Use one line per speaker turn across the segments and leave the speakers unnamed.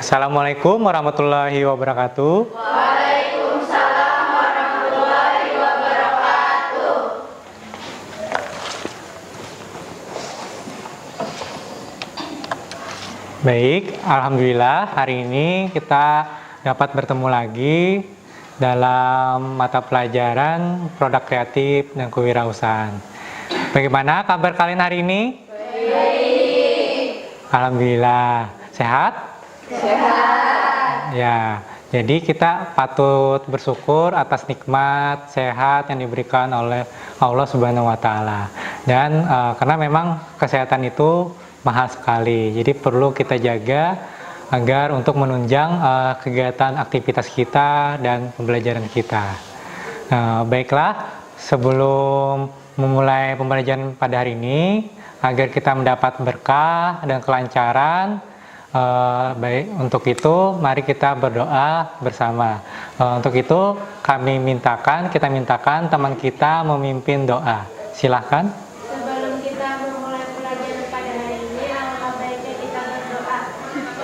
Assalamualaikum warahmatullahi wabarakatuh.
Waalaikumsalam warahmatullahi wabarakatuh.
Baik, alhamdulillah hari ini kita dapat bertemu lagi dalam mata pelajaran produk kreatif dan kewirausahaan. Bagaimana kabar kalian hari ini?
Baik.
Alhamdulillah, sehat?
Sehat.
Ya, jadi kita patut bersyukur atas nikmat sehat yang diberikan oleh Allah Subhanahu wa Ta'ala. Dan karena memang kesehatan itu mahal sekali, jadi perlu kita jaga agar untuk menunjang kegiatan aktivitas kita dan pembelajaran kita. Baiklah, sebelum memulai pembelajaran pada hari ini, agar kita mendapat berkah dan kelancaran, baik untuk itu mari kita berdoa bersama. Untuk itu kita mintakan teman kita memimpin doa. Silahkan.
Sebelum kita memulai pelajaran pada hari ini, alangkah baiknya kita berdoa.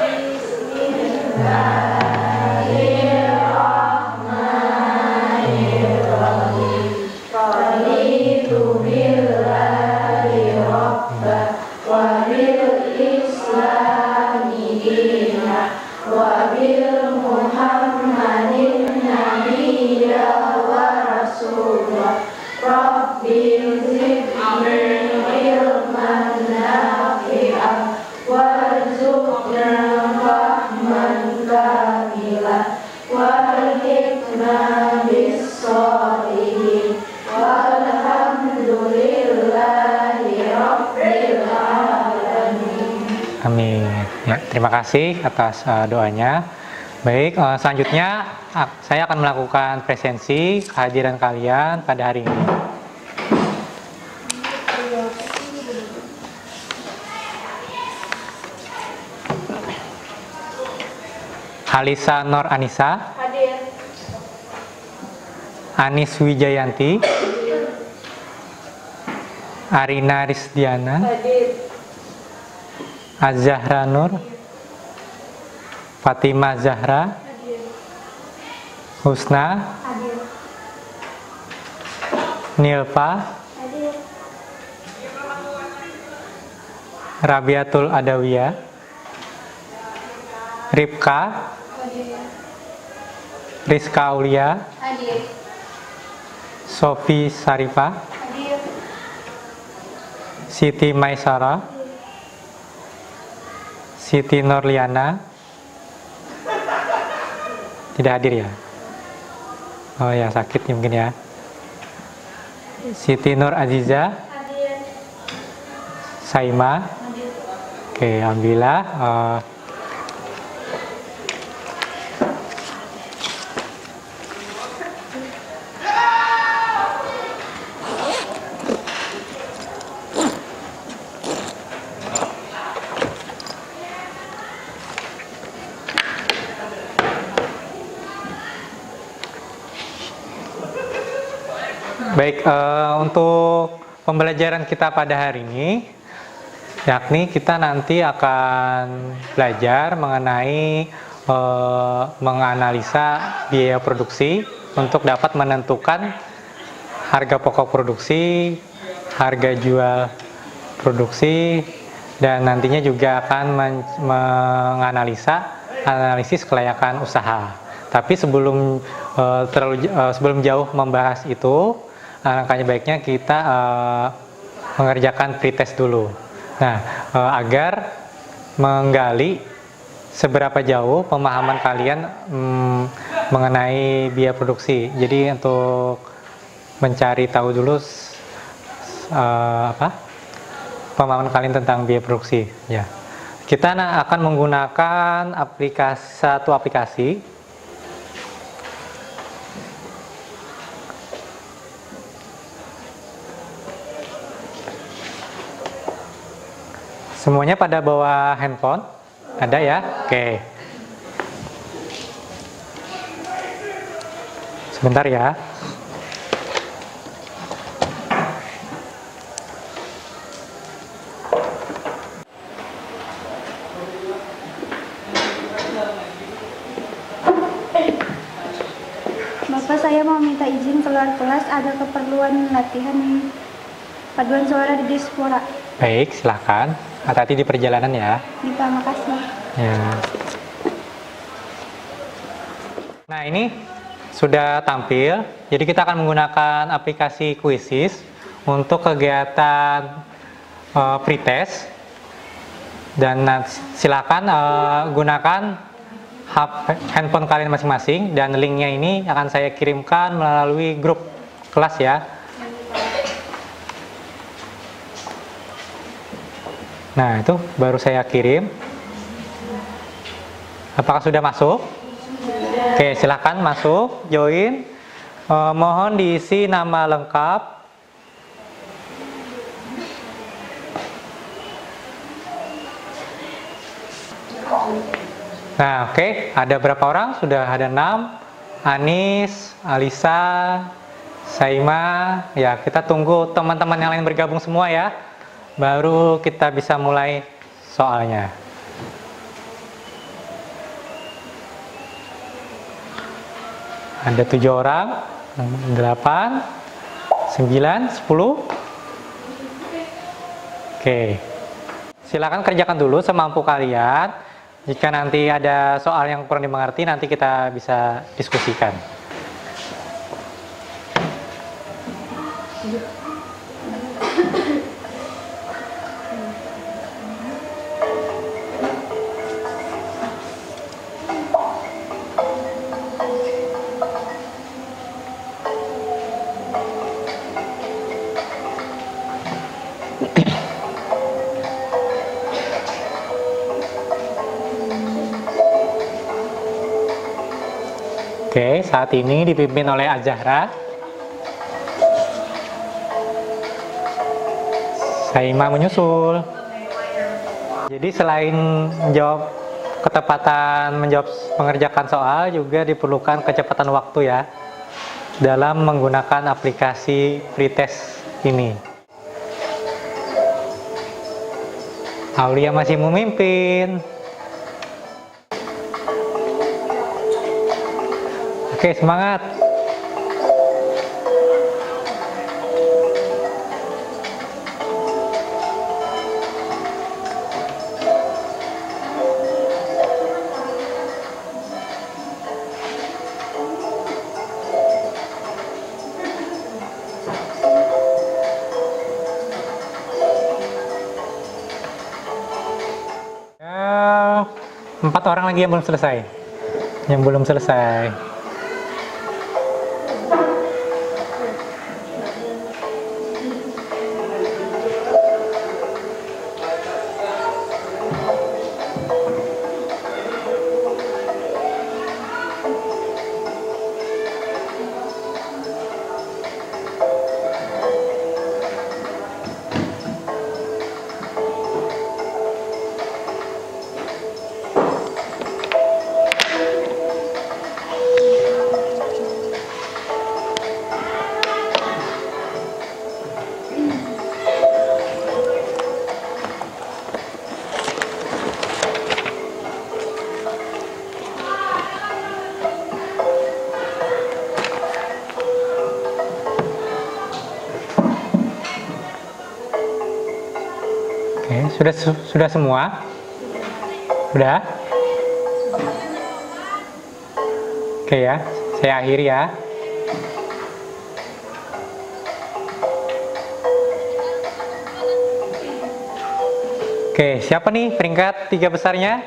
Bismillahirrahmanirrahim. Raditu billahi rabba wa bil islami dina wa bil muhammadin nabiyya wa rasulullah. Rabbi zidni ilman nafi'an warzuqna fahman kamila walhikna bis-sholihin walhamdulillahi rabbil alamin.
Amin. Ya, terima kasih atas doanya. Baik, selanjutnya saya akan melakukan presensi kehadiran kalian pada hari ini. Halisa Nur Anissa,
Hadir.
Anis Wijayanti, Arina Risdiana,
Hadir.
Az-Zahra Nur, Fatimah Zahra,
Hadir.
Husna,
Hadir.
Nilpa,
Hadir.
Rabiatul Adawiyah, Ripka,
Hadir.
Rizka Aulia,
Hadir.
Sofi Sarifah,
Hadir.
Siti Maisara, Siti Nurliana. Tidak hadir ya? Oh ya, sakit ya mungkin ya. Siti Nur Aziza,
Hadir.
Saima.
Hadir.
Oke, alhamdulillah. Baik, untuk pembelajaran kita pada hari ini, yakni kita nanti akan belajar mengenai menganalisa biaya produksi untuk dapat menentukan harga pokok produksi, harga jual produksi, dan nantinya juga akan analisis kelayakan usaha. Tapi sebelum jauh membahas itu, alangkah baiknya kita mengerjakan pretest dulu. Nah, agar menggali seberapa jauh pemahaman kalian mengenai biaya produksi. Jadi untuk mencari tahu dulu pemahaman kalian tentang biaya produksi. Ya, kita akan menggunakan satu aplikasi. Semuanya pada bawa handphone? Ada ya? Oke. Sebentar ya.
Bapak, saya mau minta izin keluar kelas, ada keperluan latihan paduan suara di Dispora.
Baik, silahkan. Hati-hati di perjalanan ya.
Terima kasih.
Ya. Nah, ini sudah tampil. Jadi kita akan menggunakan aplikasi Quizzes untuk kegiatan pretest. Dan silakan gunakan handphone kalian masing-masing, dan linknya ini akan saya kirimkan melalui grup kelas ya. Nah, itu baru saya kirim. Apakah sudah masuk? Oke, silahkan masuk, join. Mohon diisi nama lengkap. Nah, oke, ada berapa orang? Sudah ada 6. Anis, Alisa, Saima. Ya, kita tunggu teman-teman yang lain bergabung semua ya. Baru kita bisa mulai soalnya. Ada 7 orang, 8, 9, 10. Oke. Silakan kerjakan dulu semampu kalian. Jika nanti ada soal yang kurang dimengerti, nanti kita bisa diskusikan. Oke, saat ini dipimpin oleh Az-Zahra. Saima menyusul. Jadi selain menjawab ketepatan, mengerjakan soal, juga diperlukan kecepatan waktu ya dalam menggunakan aplikasi pretest ini. Aulia masih memimpin. Oke, semangat. Ya, 4 orang lagi yang belum selesai. Yang belum selesai. Oke, sudah semua? Sudah? Oke ya, saya akhiri ya. Oke, siapa nih peringkat 3 besarnya?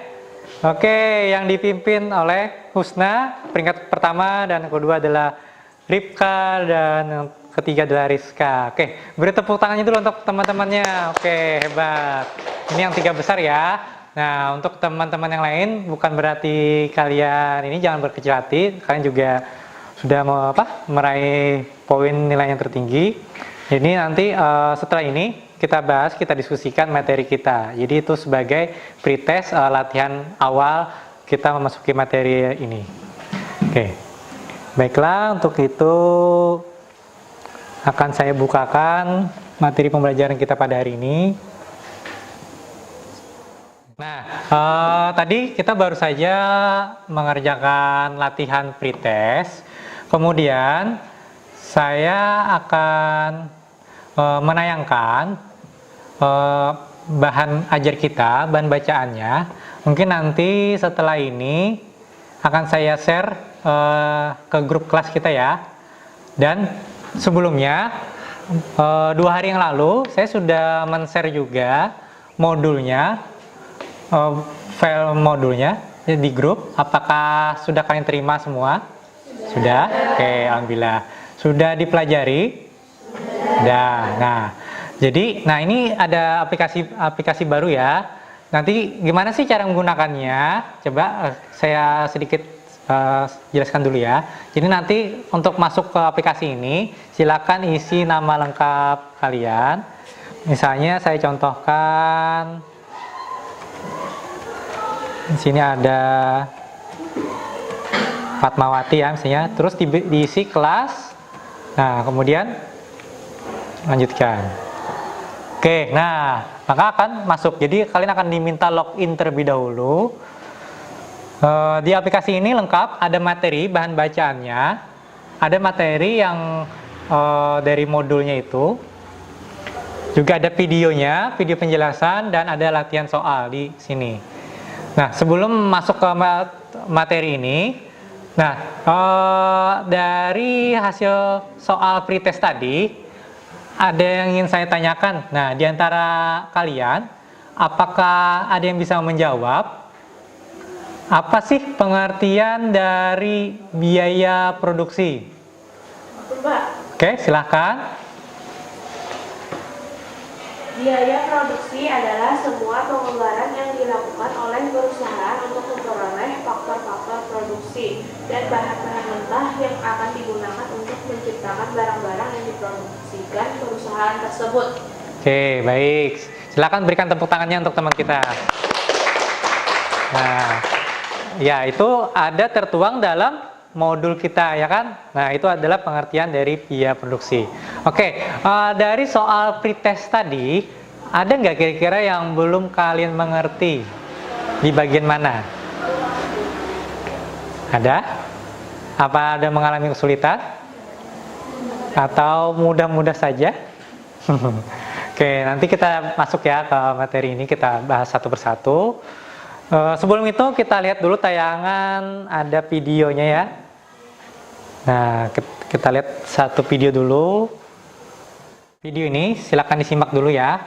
Oke, yang dipimpin oleh Husna, peringkat pertama, dan kedua adalah Ripka, dan yang ketiga adalah Rizka. Oke, beri tepuk tangannya dulu untuk teman-temannya. Oke, hebat. Ini yang 3 besar ya. Nah, untuk teman-teman yang lain, bukan berarti kalian ini jangan berkecil hati. Kalian juga sudah meraih poin nilai yang tertinggi. Jadi nanti setelah ini kita bahas, kita diskusikan materi kita. Jadi itu sebagai pretest latihan awal kita memasuki materi ini. Oke, baiklah, untuk itu akan saya bukakan materi pembelajaran kita pada hari ini. Nah, tadi kita baru saja mengerjakan latihan pretest. Kemudian saya akan menayangkan bahan ajar kita, bahan bacaannya. Mungkin nanti setelah ini akan saya share ke grup kelas kita ya. Dan sebelumnya 2 hari yang lalu saya sudah men-share juga modulnya, file modulnya di grup. Apakah sudah kalian terima semua? Sudah? Oke, alhamdulillah. Sudah dipelajari? Sudah. Nah, ini ada aplikasi baru ya. Nanti gimana sih cara menggunakannya? Coba saya sedikit jelaskan dulu ya. Jadi nanti untuk masuk ke aplikasi ini, silakan isi nama lengkap kalian. Misalnya saya contohkan, di sini ada Fatmawati ya misalnya, terus diisi kelas. Nah, kemudian lanjutkan. Oke, nah maka akan masuk. Jadi kalian akan diminta login terlebih dahulu. Di aplikasi ini lengkap, ada materi bahan bacaannya, ada materi yang dari modulnya itu, juga ada videonya, video penjelasan, dan ada latihan soal di sini. Nah, sebelum masuk ke materi ini, dari hasil soal pretest tadi, ada yang ingin saya tanyakan. Nah, di antara kalian, apakah ada yang bisa menjawab? Apa sih pengertian dari biaya produksi?
Pak,
Oke, silahkan.
biaya produksi adalah semua pengeluaran yang dilakukan oleh perusahaan untuk memperoleh faktor-faktor produksi dan bahan-bahan mentah yang akan digunakan untuk menciptakan barang-barang yang diproduksikan perusahaan tersebut.
Oke, baik. Silahkan berikan tepuk tangannya untuk teman kita. Nah, ya itu ada tertuang dalam modul kita ya kan. Nah, itu adalah pengertian dari biaya produksi. Oke, dari soal pretest tadi, ada nggak kira-kira yang belum kalian mengerti di bagian mana? Ada? Apa ada mengalami kesulitan? Atau mudah-mudah saja? Oke, nanti kita masuk ya ke materi ini, kita bahas satu persatu. Sebelum itu kita lihat dulu tayangan, ada videonya ya. Nah, kita lihat satu video dulu. Video ini silakan disimak dulu ya.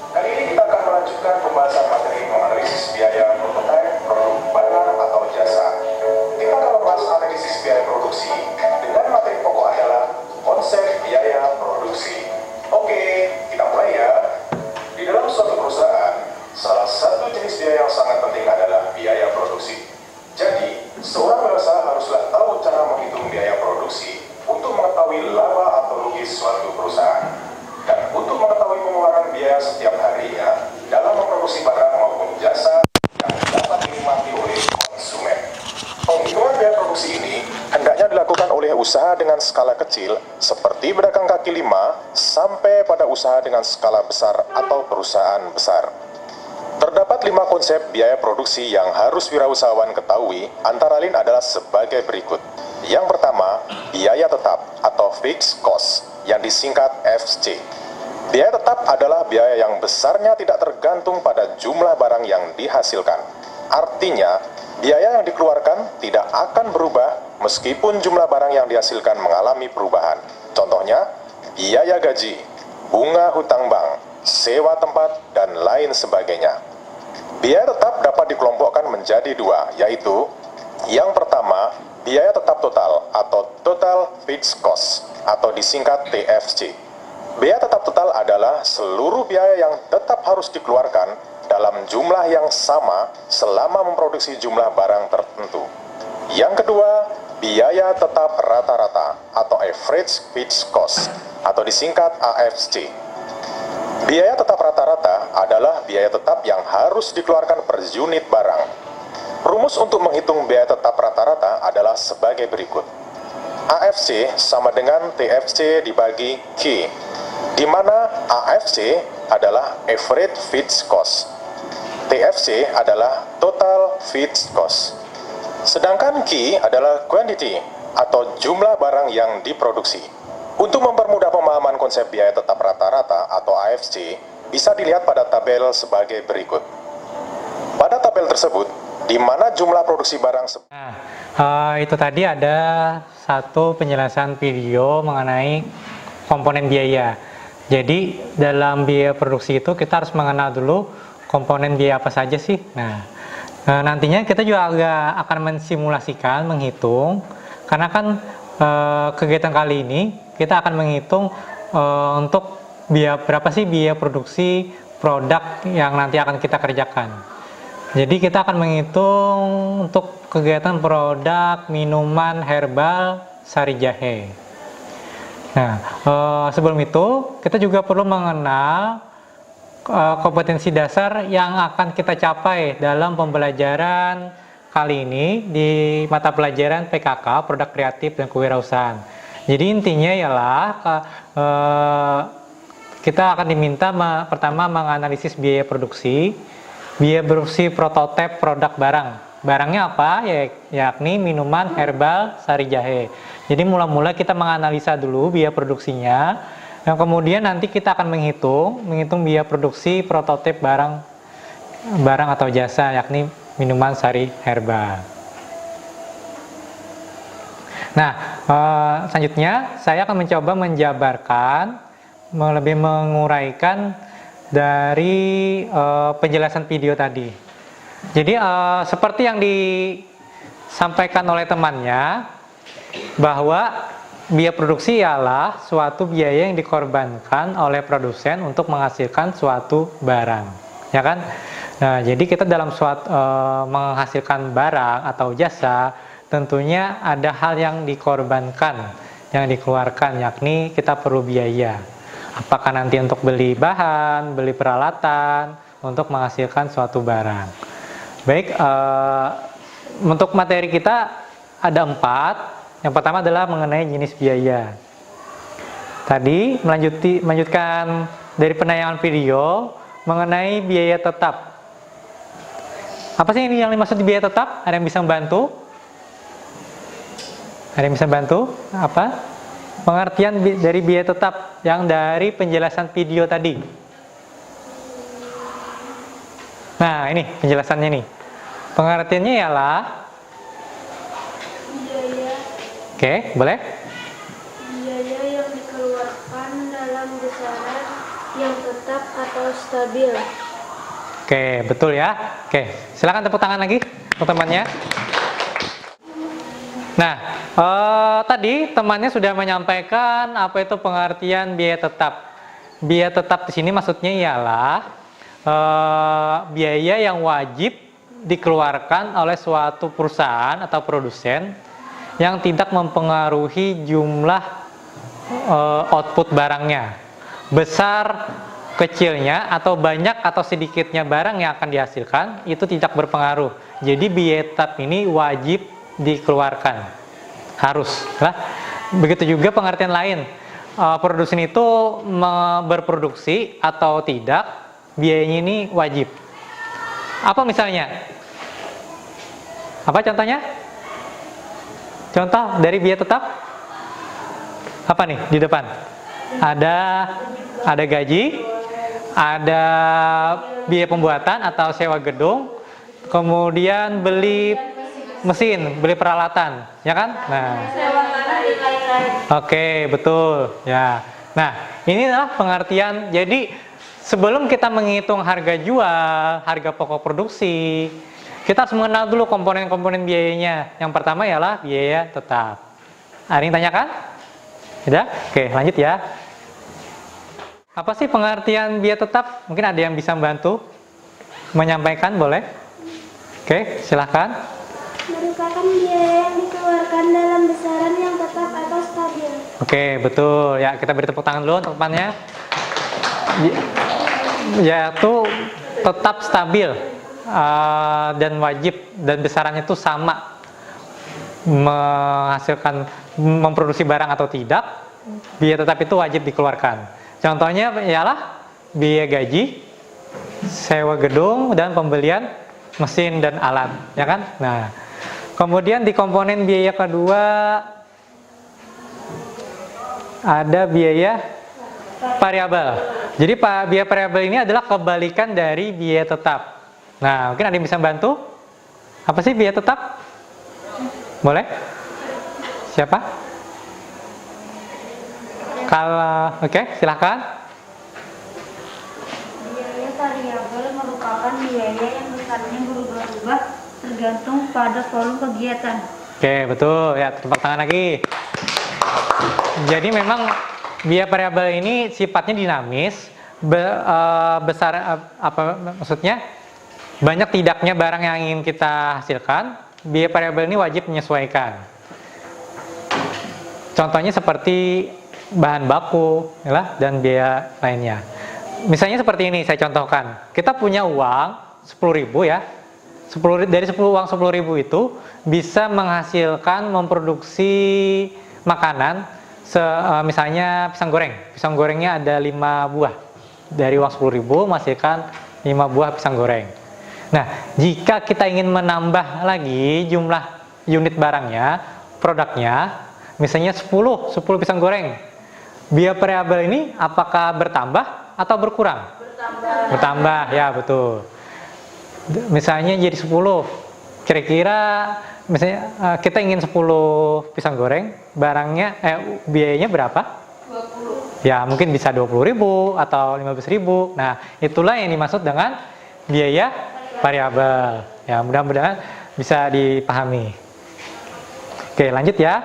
Kali ini kita akan melanjutkan pembahasan materi menganalisis biaya prototipe produk barang atau jasa. Kita akan membahas analisis biaya produksi dengan materi pokok adalah konsep biaya produksi. Oke, kita mulai ya. Di dalam suatu perusahaan, salah satu jenis biaya yang sangat penting adalah biaya produksi. Jadi, seorang pengusaha haruslah tahu cara menghitung biaya produksi untuk mengetahui laba atau rugi suatu perusahaan dan untuk mengetahui pengeluaran biaya setiap harinya dalam memproduksi barang maupun jasa yang dapat dinikmati oleh konsumen. Penghitungan biaya produksi ini hendaknya dilakukan oleh usaha dengan skala kecil seperti pedagang kaki lima sampai pada usaha dengan skala besar atau perusahaan besar. Terdapat 5 konsep biaya produksi yang harus wirausahawan ketahui, antara lain adalah sebagai berikut. Yang pertama, biaya tetap atau fixed cost yang disingkat FC. Biaya tetap adalah biaya yang besarnya tidak tergantung pada jumlah barang yang dihasilkan. Artinya, biaya yang dikeluarkan tidak akan berubah meskipun jumlah barang yang dihasilkan mengalami perubahan. Contohnya, biaya gaji, bunga hutang bank, sewa tempat, dan lain sebagainya. Biaya tetap dapat dikelompokkan menjadi 2, yaitu yang pertama, biaya tetap total atau total fixed cost atau disingkat TFC. Biaya tetap total adalah seluruh biaya yang tetap harus dikeluarkan dalam jumlah yang sama selama memproduksi jumlah barang tertentu. Yang kedua, biaya tetap rata-rata atau average fixed cost atau disingkat AFC. Biaya tetap rata-rata adalah biaya tetap yang harus dikeluarkan per unit barang. Rumus untuk menghitung biaya tetap rata-rata adalah sebagai berikut. AFC sama dengan TFC dibagi Q, di mana AFC adalah average fixed cost, TFC adalah total fixed cost. Sedangkan Q adalah quantity, atau jumlah barang yang diproduksi. Untuk mempermudah pemahaman konsep biaya tetap rata-rata atau AFC, bisa dilihat pada tabel sebagai berikut. Pada tabel tersebut, di mana jumlah produksi barang
Itu tadi ada satu penjelasan video mengenai komponen biaya. Jadi dalam biaya produksi itu kita harus mengenal dulu komponen biaya apa saja sih. Nantinya kita juga akan mensimulasikan, menghitung, karena kan kegiatan kali ini kita akan menghitung untuk berapa sih biaya produksi produk yang nanti akan kita kerjakan. Jadi kita akan menghitung untuk kegiatan produk minuman herbal sari jahe. Sebelum itu kita juga perlu mengenal kompetensi dasar yang akan kita capai dalam pembelajaran kali ini di mata pelajaran PKK, Produk Kreatif dan Kewirausahaan. Jadi intinya ialah kita akan diminta pertama menganalisis biaya produksi prototip produk barang. Barangnya apa? Yakni minuman herbal sari jahe. Jadi mula-mula kita menganalisa dulu biaya produksinya, yang kemudian nanti kita akan menghitung biaya produksi prototip barang atau jasa, yakni minuman sari herbal. Selanjutnya saya akan mencoba menjabarkan, lebih menguraikan dari penjelasan video tadi. Jadi seperti yang disampaikan oleh temannya, bahwa biaya produksi ialah suatu biaya yang dikorbankan oleh produsen untuk menghasilkan suatu barang, ya kan? Jadi kita dalam menghasilkan barang atau jasa, tentunya ada hal yang dikorbankan, yang dikeluarkan, yakni kita perlu biaya. Apakah nanti untuk beli bahan, beli peralatan, untuk menghasilkan suatu barang. Baik, untuk materi kita ada 4. Yang pertama adalah mengenai jenis biaya. Tadi melanjutkan dari penayangan video mengenai biaya tetap. Apa sih ini yang dimaksud biaya tetap? Ada yang bisa membantu? Ada yang bisa bantu? Apa? Pengertian dari biaya tetap yang dari penjelasan video tadi. Nah, ini penjelasannya nih. Pengertiannya ialah
Biaya.
Oke, boleh?
Biaya yang dikeluarkan dalam besaran yang tetap atau stabil.
Oke, betul ya. Oke, silakan tepuk tangan lagi untuk temannya. Nah, tadi temannya sudah menyampaikan apa itu pengertian biaya tetap. Biaya tetap di sini maksudnya ialah biaya yang wajib dikeluarkan oleh suatu perusahaan atau produsen yang tidak mempengaruhi jumlah output barangnya. Besar kecilnya atau banyak atau sedikitnya barang yang akan dihasilkan itu tidak berpengaruh. Jadi biaya tetap ini wajib dikeluarkan, harus lah. Begitu juga pengertian lain, produsen itu berproduksi atau tidak, biayanya ini wajib. Apa misalnya? Apa contohnya? Contoh dari biaya tetap apa nih di depan? Ada gaji, ada biaya pembuatan atau sewa gedung, kemudian beli mesin, beli peralatan, ya kan? Nah, oke, betul, ya. Nah, inilah pengertian. Jadi sebelum kita menghitung harga jual, harga pokok produksi, kita harus mengenal dulu komponen-komponen biayanya. Yang pertama ialah biaya tetap. Ada yang tanyakan? Sudah? Oke, lanjut ya. Apa sih pengertian biaya tetap? Mungkin ada yang bisa membantu menyampaikan, boleh? Oke, silahkan.
Merupakan biaya yang dikeluarkan dalam besaran yang tetap atau stabil.
Oke, betul. Ya, kita beri tepuk tangan dulu untuk temannya. Yaitu tetap stabil dan wajib, dan besarannya itu sama, menghasilkan, memproduksi barang atau tidak, biaya tetap itu wajib dikeluarkan. Contohnya ialah biaya gaji, sewa gedung, dan pembelian mesin dan alat, ya kan? Nah, kemudian di komponen biaya kedua ada biaya variabel. Jadi biaya variabel ini adalah kebalikan dari biaya tetap. Nah, mungkin ada yang bisa bantu? Apa sih biaya tetap? Boleh? Siapa? Kalau oke, silahkan.
Biaya variabel merupakan biaya yang besarnya berubah-ubah tergantung pada volume kegiatan.
Oke, betul. Ya, tepuk tangan lagi. Jadi memang biaya variabel ini sifatnya dinamis, besar apa maksudnya? Banyak tidaknya barang yang ingin kita hasilkan, biaya variabel ini wajib menyesuaikan. Contohnya seperti bahan baku, ya, dan biaya lainnya. Misalnya seperti ini, saya contohkan. Kita punya uang 10.000 ya. Dari 10 uang 10.000 itu bisa menghasilkan memproduksi makanan misalnya pisang goreng. Pisang gorengnya ada 5 buah. Dari uang 10.000 menghasilkan 5 buah pisang goreng. Nah, jika kita ingin menambah lagi jumlah unit barangnya, produknya, misalnya 10 pisang goreng. Biaya variabel ini apakah bertambah atau berkurang? Bertambah, ya betul. Misalnya jadi 10, kira-kira misalnya kita ingin 10 pisang goreng, barangnya biayanya berapa?
20.
Ya mungkin bisa 20.000 atau 15.000. Nah, itulah yang dimaksud dengan biaya variabel. Ya, mudah-mudahan bisa dipahami. Oke, lanjut ya.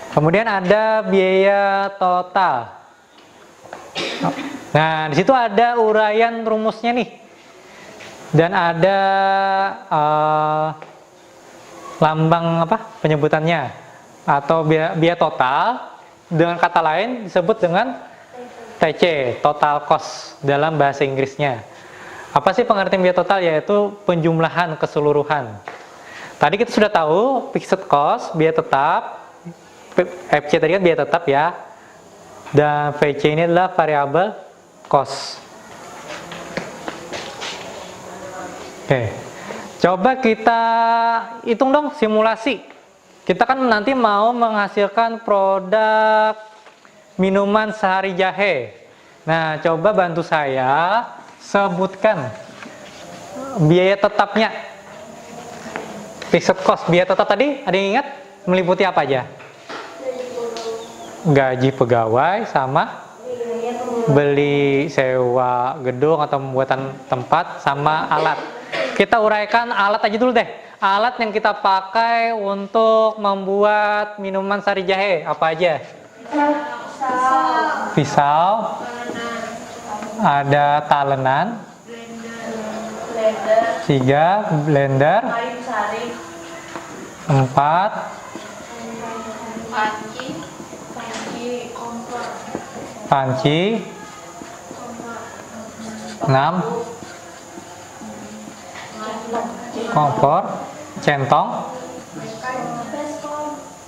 Kemudian ada biaya total. Nah, di situ ada uraian rumusnya nih. Dan ada lambang penyebutannya atau biaya total, dengan kata lain disebut dengan TC, total cost dalam bahasa Inggrisnya. Apa sih pengertian biaya total? Yaitu penjumlahan keseluruhan. Tadi kita sudah tahu fixed cost, biaya tetap, FC tadi kan biaya tetap ya, dan VC ini adalah variable cost. Oke, coba kita hitung dong simulasi. Kita kan nanti mau menghasilkan produk minuman sehari jahe. Nah, coba bantu saya sebutkan biaya tetapnya. Fixed cost, biaya tetap tadi ada yang ingat meliputi apa aja? Gaji pegawai sama beli sewa gedung atau pembuatan tempat sama alat. Kita uraikan alat aja dulu deh. Alat yang kita pakai untuk membuat minuman sari jahe apa aja? Pisau. Ada talenan.
Blender.
3 blender.
Kayu saring.
4
Panci.
panci. 6 kompor, centong,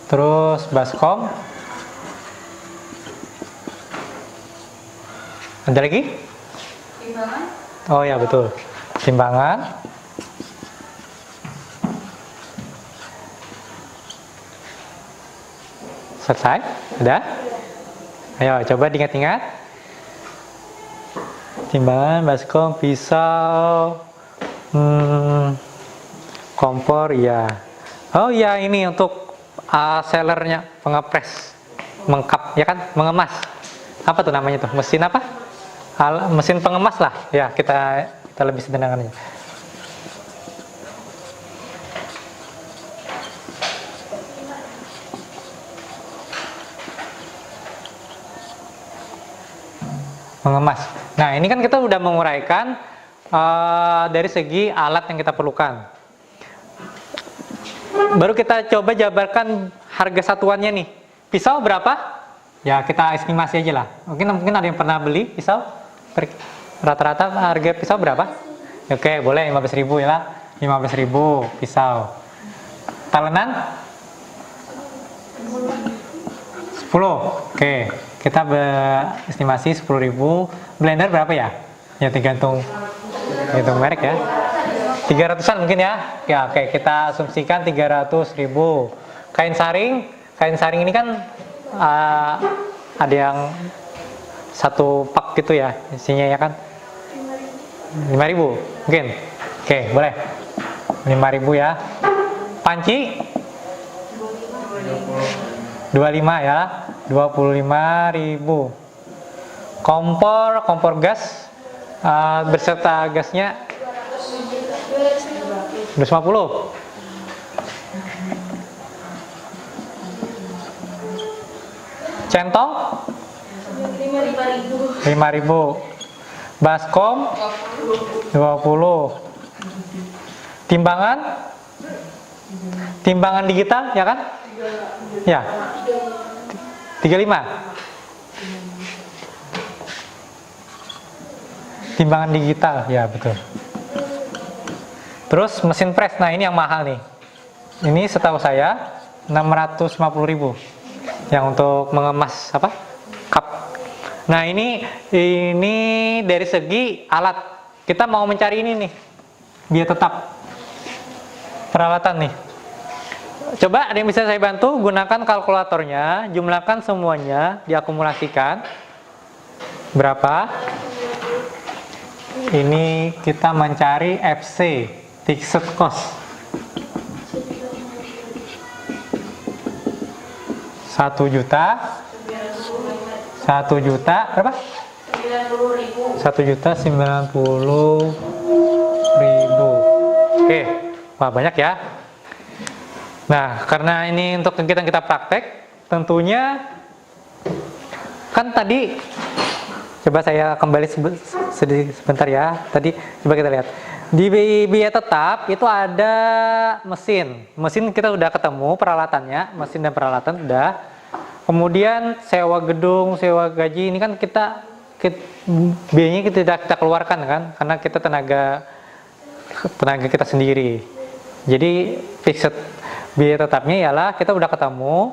terus baskom. Ada lagi?
Timbangan.
Oh ya betul, timbangan. Selesai? Udah? Ayo coba diingat-ingat. Timbangan, baskom, pisau, kompor ya. Oh ya, ini untuk sellernya, pengepres, mengkap ya kan, mengemas. Apa tuh namanya tuh? Mesin apa? Mesin pengemas lah. Ya, kita lebih sederhananya. Mengemas. Nah, ini kan kita udah menguraikan dari segi alat yang kita perlukan. Baru kita coba jabarkan harga satuannya nih. Pisau berapa? Ya, kita estimasi aja lah. Mungkin ada yang pernah beli pisau? Rata-rata harga pisau berapa? Oke, boleh 15.000 ya. 15.000 pisau. Talenan? 10. Oke, kita berestimasi 10.000. Blender berapa ya? Ya tergantung merek ya. 300-an mungkin ya. Ya, oke, kita asumsikan 300.000. Kain saring ini kan ada yang satu pak gitu ya isinya ya kan? 5.000 mungkin. Oke, boleh. 5.000 ya. Panci 25 ya. 25.000. Kompor gas berserta gasnya 250. Centong 5.000. Baskom 20. Timbangan digital ya kan? Ya. 35. Timbangan digital ya betul. Terus mesin press, nah ini yang mahal nih. Ini setahu saya 650.000 yang untuk mengemas apa? Cup. Nah ini dari segi alat kita mau mencari ini nih biaya tetap peralatan nih. Coba ada yang bisa saya bantu, gunakan kalkulatornya, jumlahkan semuanya, diakumulasikan berapa. Ini kita mencari FC, fixed cost 1 juta berapa? 1.090.000. Oke, wah banyak ya. Nah, karena ini untuk kita praktek, tentunya kan tadi coba saya kembali sebentar ya. Tadi coba kita lihat di biaya tetap itu ada mesin kita udah ketemu peralatannya, mesin dan peralatan udah. Kemudian sewa gedung, sewa gaji ini kan kita biayanya kita keluarkan kan, karena kita tenaga kita sendiri. Jadi fixed biaya tetapnya ialah kita udah ketemu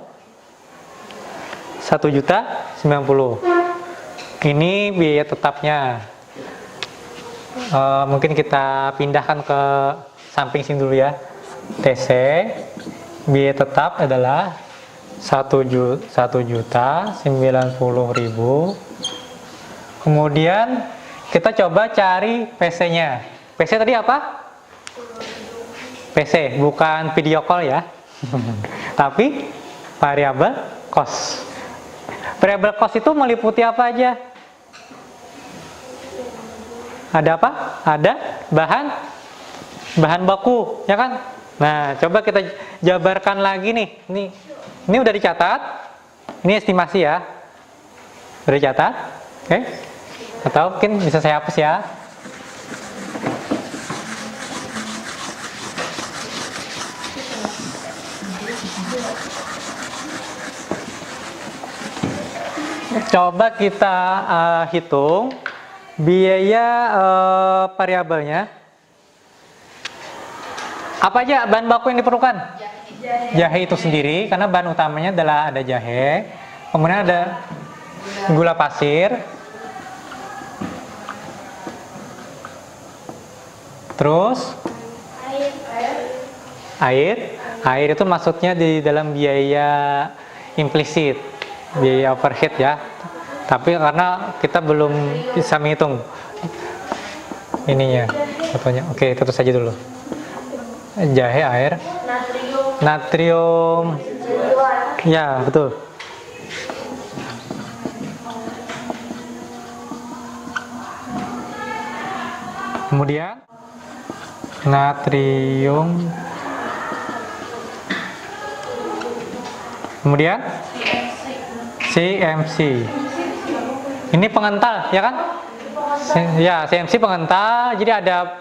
1.090.000. Ini biaya tetapnya. Mungkin kita pindahkan ke samping sini dulu ya. TC biaya tetap adalah 1.090.000. Kemudian kita coba cari PC-nya. PC tadi apa? PC, bukan video call ya. Tapi variabel cost. Variabel cost itu meliputi apa aja? Ada apa? Ada bahan baku, ya kan? Nah, coba kita jabarkan lagi nih. Ini udah dicatat. Ini estimasi ya. Udah dicatat? Oke. Atau mungkin bisa saya hapus ya. Coba kita hitung biaya variabelnya. Apa aja bahan baku yang diperlukan? Jahe itu sendiri, karena bahan utamanya adalah ada jahe. Kemudian ada gula pasir. Terus air itu maksudnya di dalam biaya implisit, biaya overhead ya. Tapi karena kita belum bisa menghitung ininya, fotonya. Oke, terus saja dulu. Jahe, air, natrium. Ya, betul. Kemudian natrium. Kemudian CMC. Ini pengental, ya kan? Ya, CMC pengental. Jadi ada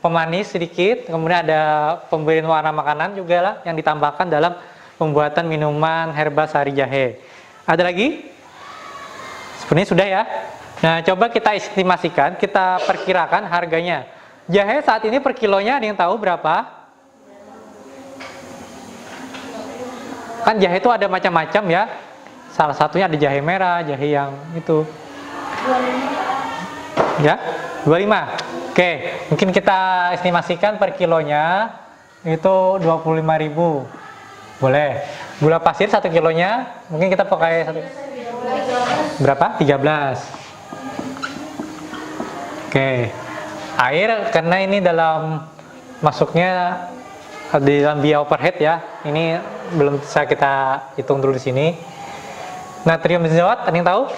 pemanis sedikit, kemudian ada pemberian warna makanan juga lah yang ditambahkan dalam pembuatan minuman herbal sari jahe. Ada lagi? Sebenarnya sudah ya. Nah, coba kita estimasikan, kita perkirakan harganya. Jahe saat ini per kilonya ada yang tahu berapa? Kan jahe itu ada macam-macam ya. Salah satunya ada jahe merah, jahe yang itu. Ya, 25. Oke, mungkin kita estimasikan per kilonya itu 25.000. Boleh. Gula pasir 1 kilonya, mungkin kita pakai berapa? 13. Oke. Air, karena ini masuknya di dalam biaya overhead ya. Ini belum bisa kita hitung dulu di sini. Natrium benzoat, ada yang tahu?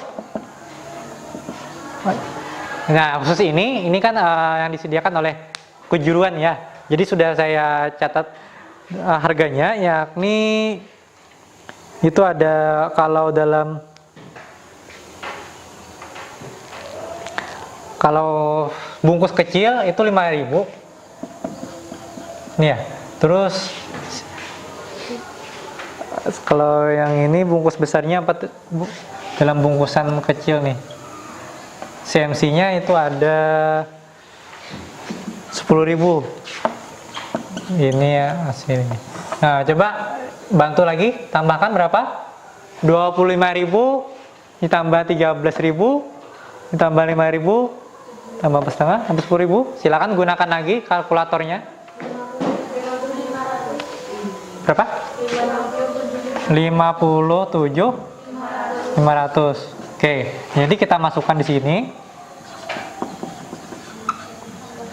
Nah, khusus ini kan yang disediakan oleh kejuruan ya. Jadi sudah saya catat harganya, yakni itu ada kalau bungkus kecil itu 5.000. Nih ya. Terus kalau yang ini bungkus besarnya dalam bungkusan kecil nih. CMC-nya itu ada 10.000. Ini ya hasilnya. Nah, coba bantu lagi, tambahkan berapa? 25.000 ditambah 13.000 ditambah 5.000 tambah setengah habis 10.000. Silakan gunakan lagi kalkulatornya. Berapa? 57.500. Oke, jadi kita masukkan di sini.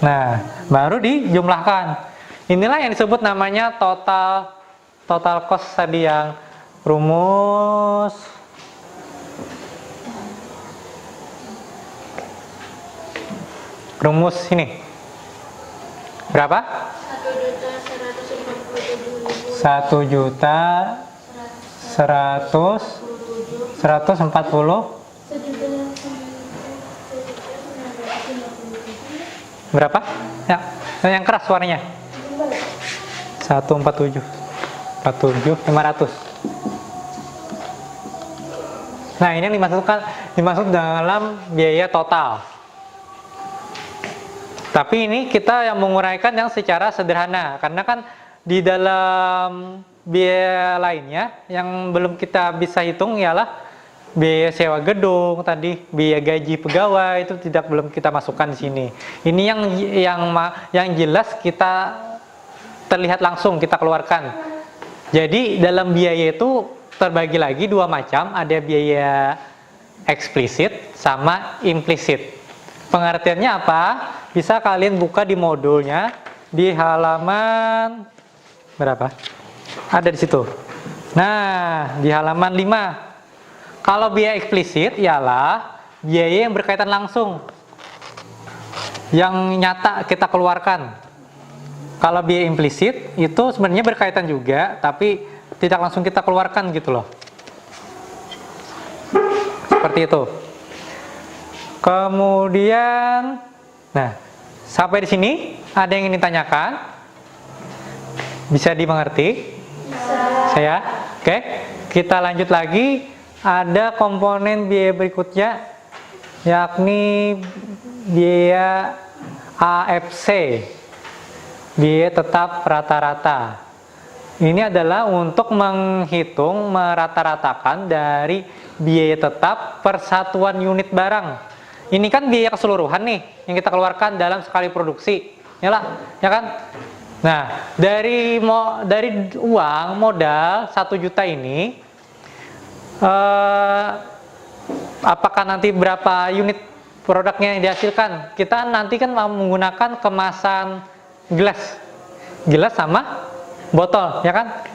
Nah, baru dijumlahkan. Inilah yang disebut namanya total cost tadi, yang rumus ini. Berapa? 1.140.000. Berapa? Ya, yang keras suaranya. 147.500. Nah, ini yang dimasuk dalam biaya total. Tapi ini kita yang menguraikan yang secara sederhana, karena kan di dalam biaya lainnya yang belum kita bisa hitung ialah biaya sewa gedung tadi, biaya gaji pegawai, itu belum kita masukkan di sini. Ini yang jelas kita terlihat langsung kita keluarkan. Jadi dalam biaya itu terbagi lagi dua macam, ada biaya eksplisit sama implisit. Pengertiannya apa? Bisa kalian buka di modulnya di halaman berapa? Ada di situ. Nah, di halaman 5. Kalau biaya eksplisit ialah biaya yang berkaitan langsung, yang nyata kita keluarkan. Kalau biaya implisit itu sebenarnya berkaitan juga, tapi tidak langsung kita keluarkan gitu loh. Seperti itu. Kemudian, nah, sampai di sini ada yang ingin ditanyakan? Bisa dimengerti? Bisa. Saya? Oke, kita lanjut lagi. Ada komponen biaya berikutnya, yakni biaya AFC, biaya tetap rata-rata. Ini adalah untuk menghitung merata-ratakan dari biaya tetap per satuan unit barang. Ini kan biaya keseluruhan nih yang kita keluarkan dalam sekali produksi, ya kan? Nah, dari uang modal 1 juta ini, apakah nanti berapa unit produknya yang dihasilkan? Kita nanti kan menggunakan kemasan gelas sama botol, ya kan?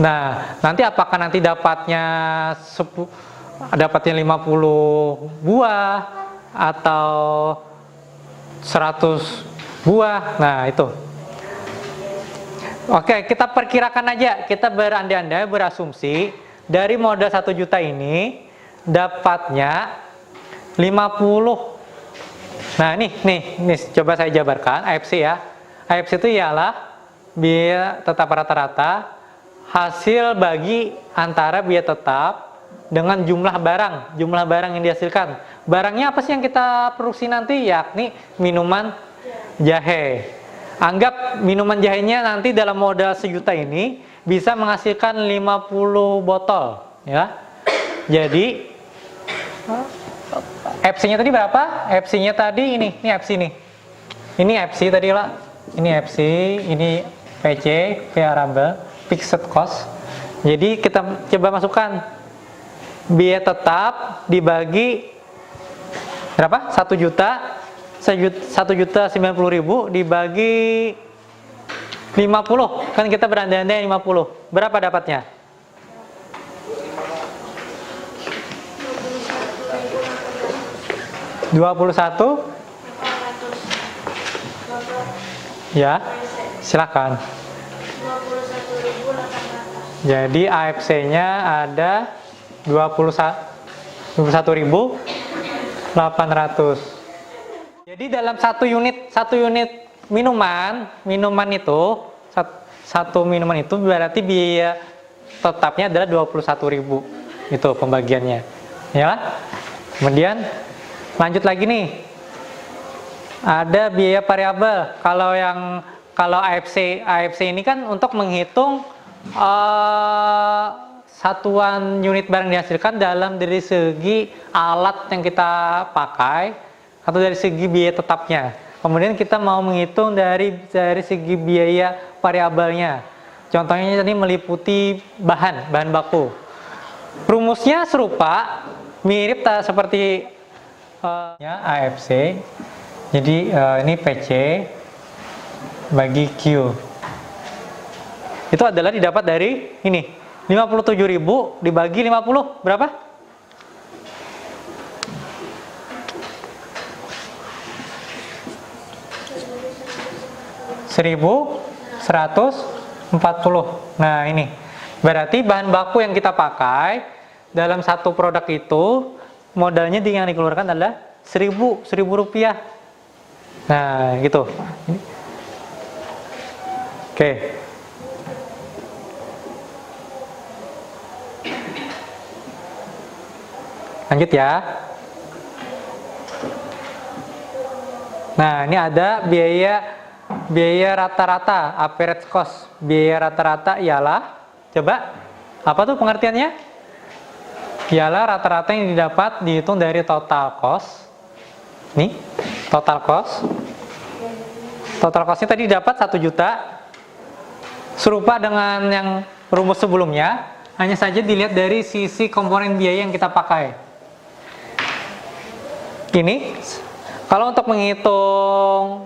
Nah, nanti apakah nanti dapatnya 50 buah atau 100 buah? Nah, itu. Oke, kita perkirakan aja, kita berandai-andai, berasumsi dari modal 1 juta ini dapatnya 50. Nah, nih coba saya jabarkan AFC ya. AFC itu ialah biaya tetap rata-rata hasil bagi antara biaya tetap dengan jumlah barang yang dihasilkan. Barangnya apa sih yang kita produksi nanti? Yakni minuman jahe. Anggap minuman jahenya nanti dalam modal 1 juta ini bisa menghasilkan 50 botol, ya. Jadi FC-nya tadi berapa? FC-nya tadi ini FC nih. Ini FC tadi lah. Ini FC, ini PC, variable, fixed cost. Jadi kita coba masukkan biaya tetap dibagi berapa? 1.190.000 dibagi 50. Kan kita berandai-andai 50. Berapa dapatnya? 21. Ya, silakan.
21.800.
Jadi AFC-nya ada 21.800. Jadi dalam satu unit minuman itu satu minuman itu berarti biaya tetapnya adalah 21.000. Itu pembagiannya. Ya. Kemudian lanjut lagi nih. Ada biaya variabel. Kalau AFC ini kan untuk menghitung satuan unit barang dihasilkan dari segi alat yang kita pakai atau dari segi biaya tetapnya. Kemudian kita mau menghitung dari segi biaya variabelnya. Contohnya tadi meliputi bahan baku. Rumusnya serupa, mirip seperti AFC. Jadi ini PC bagi Q. Itu adalah didapat dari ini. 57.000 dibagi 50 berapa? $1.140. Nah ini berarti bahan baku yang kita pakai dalam satu produk itu modalnya yang dikeluarkan adalah $1.000. Nah gitu. Oke. Lanjut ya. Nah, ini ada biaya rata-rata, average cost. Biaya rata-rata ialah, coba, apa tuh pengertiannya? Ialah rata-rata yang dihitung dari total cost. Nih, total cost. Total costnya tadi dapat 1 juta. Serupa dengan yang rumus sebelumnya, hanya saja dilihat dari sisi komponen biaya yang kita pakai. Ini, kalau untuk menghitung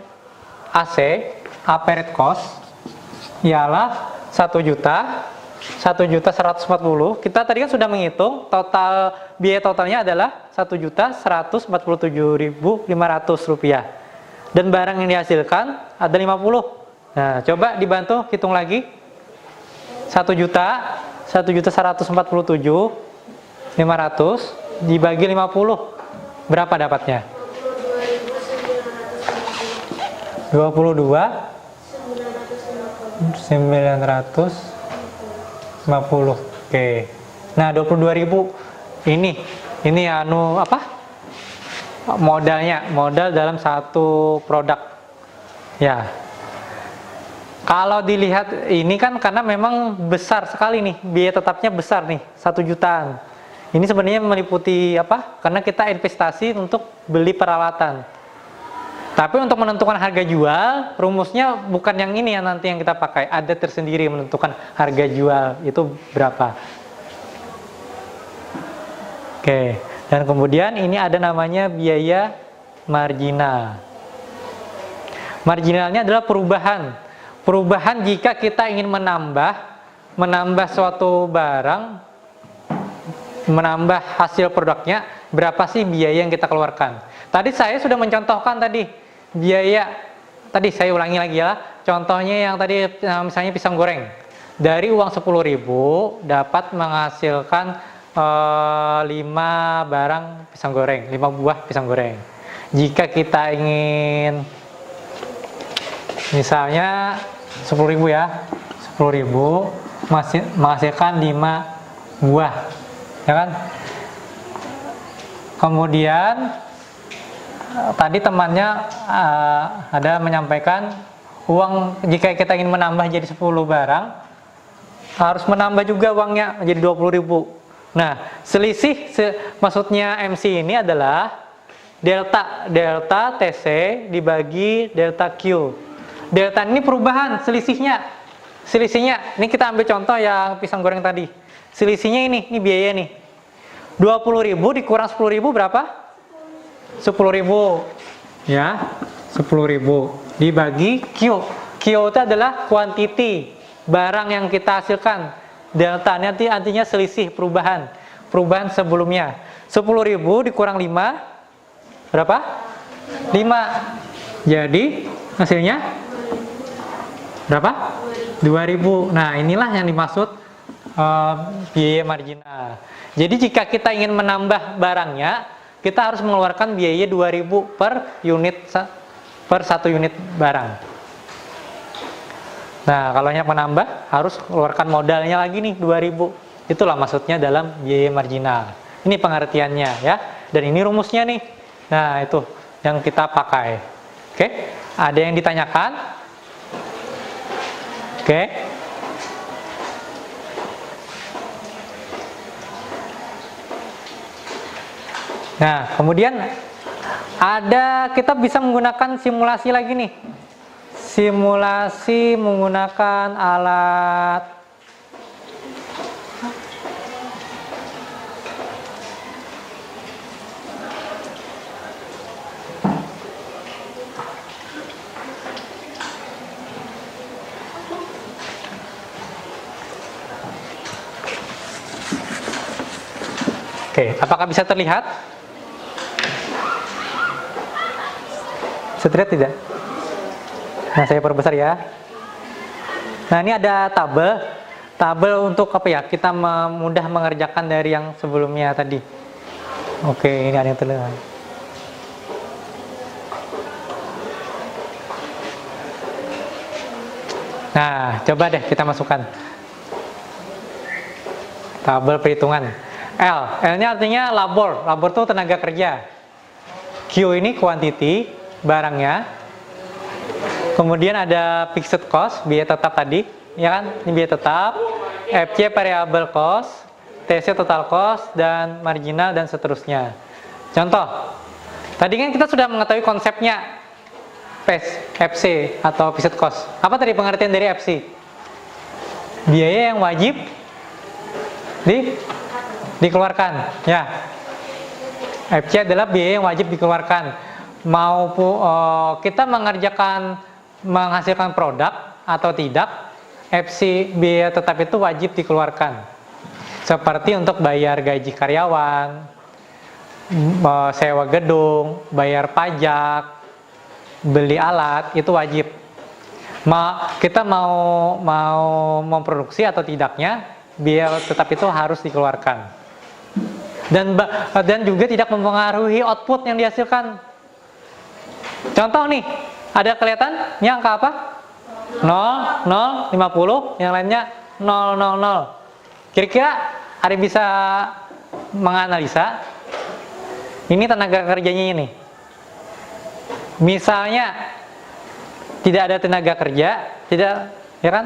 AC, average cost, ialah 1 juta, 1.140. Kita tadi kan sudah menghitung total biaya totalnya adalah Rp1.147.500. Dan barang yang dihasilkan ada 50. Nah, coba dibantu hitung lagi. 1.147.500 dibagi 50. Berapa dapatnya? 22.950. Oke. Nah, 22.000 ini modal dalam satu produk. Ya. Kalau dilihat ini kan karena memang besar sekali nih, biaya tetapnya besar nih, 1 jutaan. Ini sebenarnya meliputi apa? Karena kita investasi untuk beli peralatan. Tapi untuk menentukan harga jual, rumusnya bukan yang ini yang nanti yang kita pakai. Ada tersendiri menentukan harga jual itu berapa. Oke, dan kemudian ini ada namanya biaya marginal. Marginalnya adalah perubahan. Perubahan jika kita ingin menambah suatu barang, menambah hasil produknya, berapa sih biaya yang kita keluarkan. Tadi saya sudah mencontohkan biaya, tadi saya ulangi lagi ya, contohnya yang tadi misalnya pisang goreng. Dari uang 10.000 dapat menghasilkan 5 barang pisang goreng, 5 buah pisang goreng. Jika kita ingin misalnya 10.000 ya, 10.000 menghasilkan 5 buah, ya kan? Kemudian tadi temannya ada menyampaikan uang jika kita ingin menambah jadi 10 barang harus menambah juga uangnya menjadi 20.000. Nah, maksudnya MC ini adalah delta TC dibagi delta Q. Delta ini perubahan selisihnya. selisihnya, ini kita ambil contoh yang pisang goreng tadi. Selisihnya ini biaya nih. 20.000 dikurang 10.000 berapa? 10.000. Ya, 10.000 dibagi Q. Q itu adalah quantity, barang yang kita hasilkan. Delta nanti artinya selisih perubahan sebelumnya. 10.000 dikurang 5 berapa? 5. Jadi hasilnya berapa? 2.000. Nah, inilah yang dimaksud biaya marginal. Jadi jika kita ingin menambah barangnya, kita harus mengeluarkan biaya 2.000 per satu unit barang. Nah, kalau hanya menambah, harus keluarkan modalnya lagi nih 2.000. Itulah maksudnya dalam biaya marginal. Ini pengertiannya ya. Dan ini rumusnya nih. Nah, itu yang kita pakai. Oke, ada yang ditanyakan? Oke. Nah, kemudian kita bisa menggunakan simulasi lagi nih. Simulasi menggunakan alat Oke, apakah bisa terlihat? Bisa terlihat tidak? Nah, saya perbesar ya. Nah, ini ada tabel. Tabel untuk apa ya? Kita mudah mengerjakan dari yang sebelumnya tadi. Oke, ini ada yang terlihat. Nah, coba deh kita masukkan. Tabel perhitungan. L-nya artinya labor. Labor itu tenaga kerja. Q ini quantity, barangnya. Kemudian ada fixed cost, biaya tetap tadi, ya kan? Ini biaya tetap. FC variable cost, TC total cost, dan marginal, dan seterusnya. Contoh, tadi kan kita sudah mengetahui konsepnya FC atau fixed cost. Apa tadi pengertian dari FC? Biaya yang wajib dikeluarkan, ya. FC adalah biaya yang wajib dikeluarkan. Kita menghasilkan produk atau tidak, FC biaya tetap itu wajib dikeluarkan. Seperti untuk bayar gaji karyawan, sewa gedung, bayar pajak, beli alat, itu wajib. Kita mau memproduksi atau tidaknya, biaya tetap itu harus dikeluarkan. Dan juga tidak mempengaruhi output yang dihasilkan. Contoh nih, ada kelihatan ini angka apa? 0, 0, 50, yang lainnya 0, 0, 0. Kira-kira ada yang bisa menganalisa? Ini tenaga kerjanya ini. Misalnya tidak ada tenaga kerja, tidak, ya kan?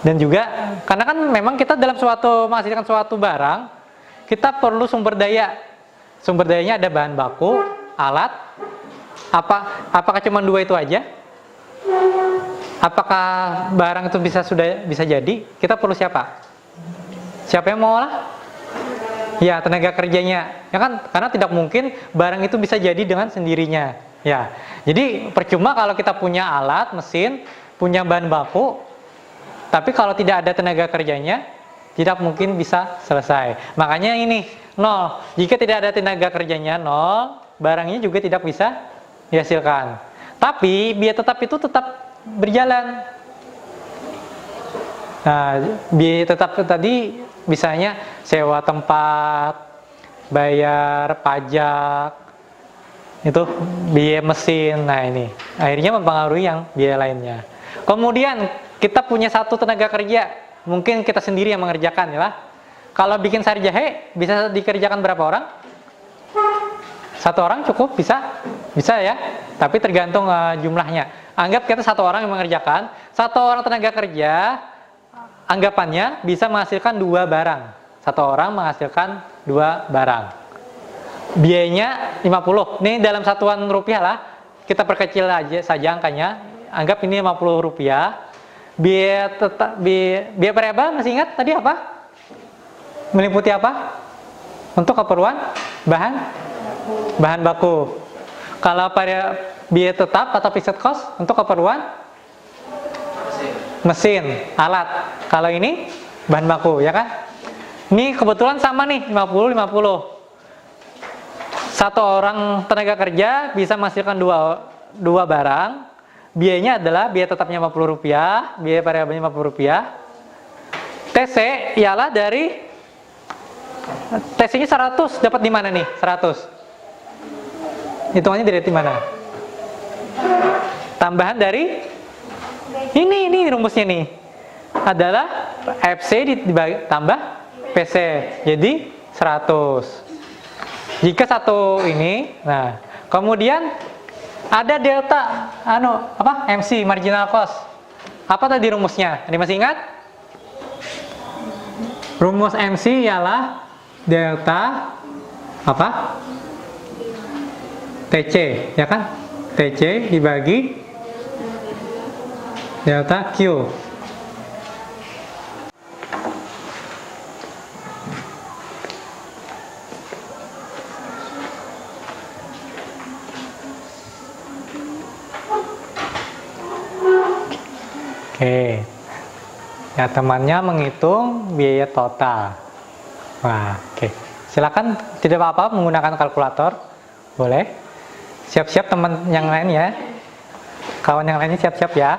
Dan juga karena kan memang kita dalam menghasilkan suatu barang, kita perlu sumber daya. Sumber dayanya ada bahan baku, alat. Apakah cuma 2 itu aja? Apakah barang itu bisa jadi? Kita perlu siapa? Siapa yang mau olah? Ya, tenaga kerjanya. Ya kan? Karena tidak mungkin barang itu bisa jadi dengan sendirinya. Ya. Jadi percuma kalau kita punya alat, mesin, punya bahan baku, tapi kalau tidak ada tenaga kerjanya, tidak mungkin bisa selesai. Makanya ini 0. Jika tidak ada tenaga kerjanya 0, barangnya juga tidak bisa dihasilkan. Tapi biaya tetap itu tetap berjalan. Nah, biaya tetap tadi misalnya sewa tempat, bayar pajak, itu biaya mesin. Nah, ini akhirnya mempengaruhi yang biaya lainnya. Kemudian kita punya satu tenaga kerja, mungkin kita sendiri yang mengerjakan ya. Kalau bikin sari jahe bisa dikerjakan berapa orang? 1 orang cukup, bisa ya, tapi tergantung jumlahnya. Anggap kita 1 orang yang mengerjakan, 1 orang tenaga kerja, anggapannya bisa menghasilkan 2 barang. 1 orang menghasilkan 2 barang. Biayanya 50. Ini dalam satuan rupiah lah, kita perkecil saja angkanya. Anggap ini 50 rupiah. biaya variabel masih ingat tadi apa? Meliputi apa? Untuk keperluan bahan baku. Kalau biaya tetap atau fixed cost untuk keperluan mesin, alat. Kalau ini bahan baku, ya kan? Ini kebetulan sama nih, 50-50. Satu orang tenaga kerja bisa menghasilkan dua barang. Biayanya adalah biaya tetapnya Rp50, biaya variabelnya Rp50. TC ialah dari TC-nya 100, dapat di mana nih? 100. Hitungannya dari mana? Tambahan dari ini rumusnya nih. Adalah FC ditambah PC. Jadi 100. Jika satu ini, nah, kemudian ada delta MC marginal cost. Apa tadi rumusnya? Ada masih ingat? Rumus MC ialah delta apa? TC, ya kan? TC dibagi delta Q. Oke, ya temannya menghitung biaya total. Wah, oke. Silakan tidak apa-apa menggunakan kalkulator, boleh. Siap-siap teman yang lain ya, kawan yang lainnya siap-siap ya.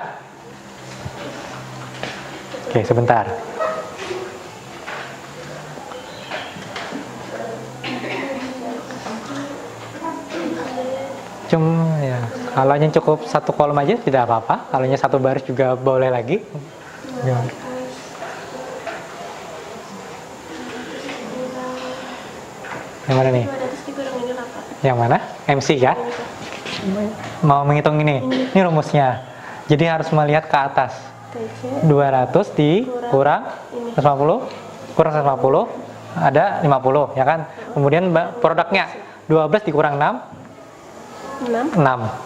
Oke, sebentar. Cuma ya, kalau yang cukup satu kolom aja tidak apa-apa. Kalau nya satu baris juga boleh lagi. Ya. Yang mana nih? Yang mana? MC ya? Mau menghitung ini. Ini rumusnya. Jadi harus melihat ke atas. 200 dikurang 150, kurang 150 ada 50, ya kan? Kemudian produknya 12 dikurang 6.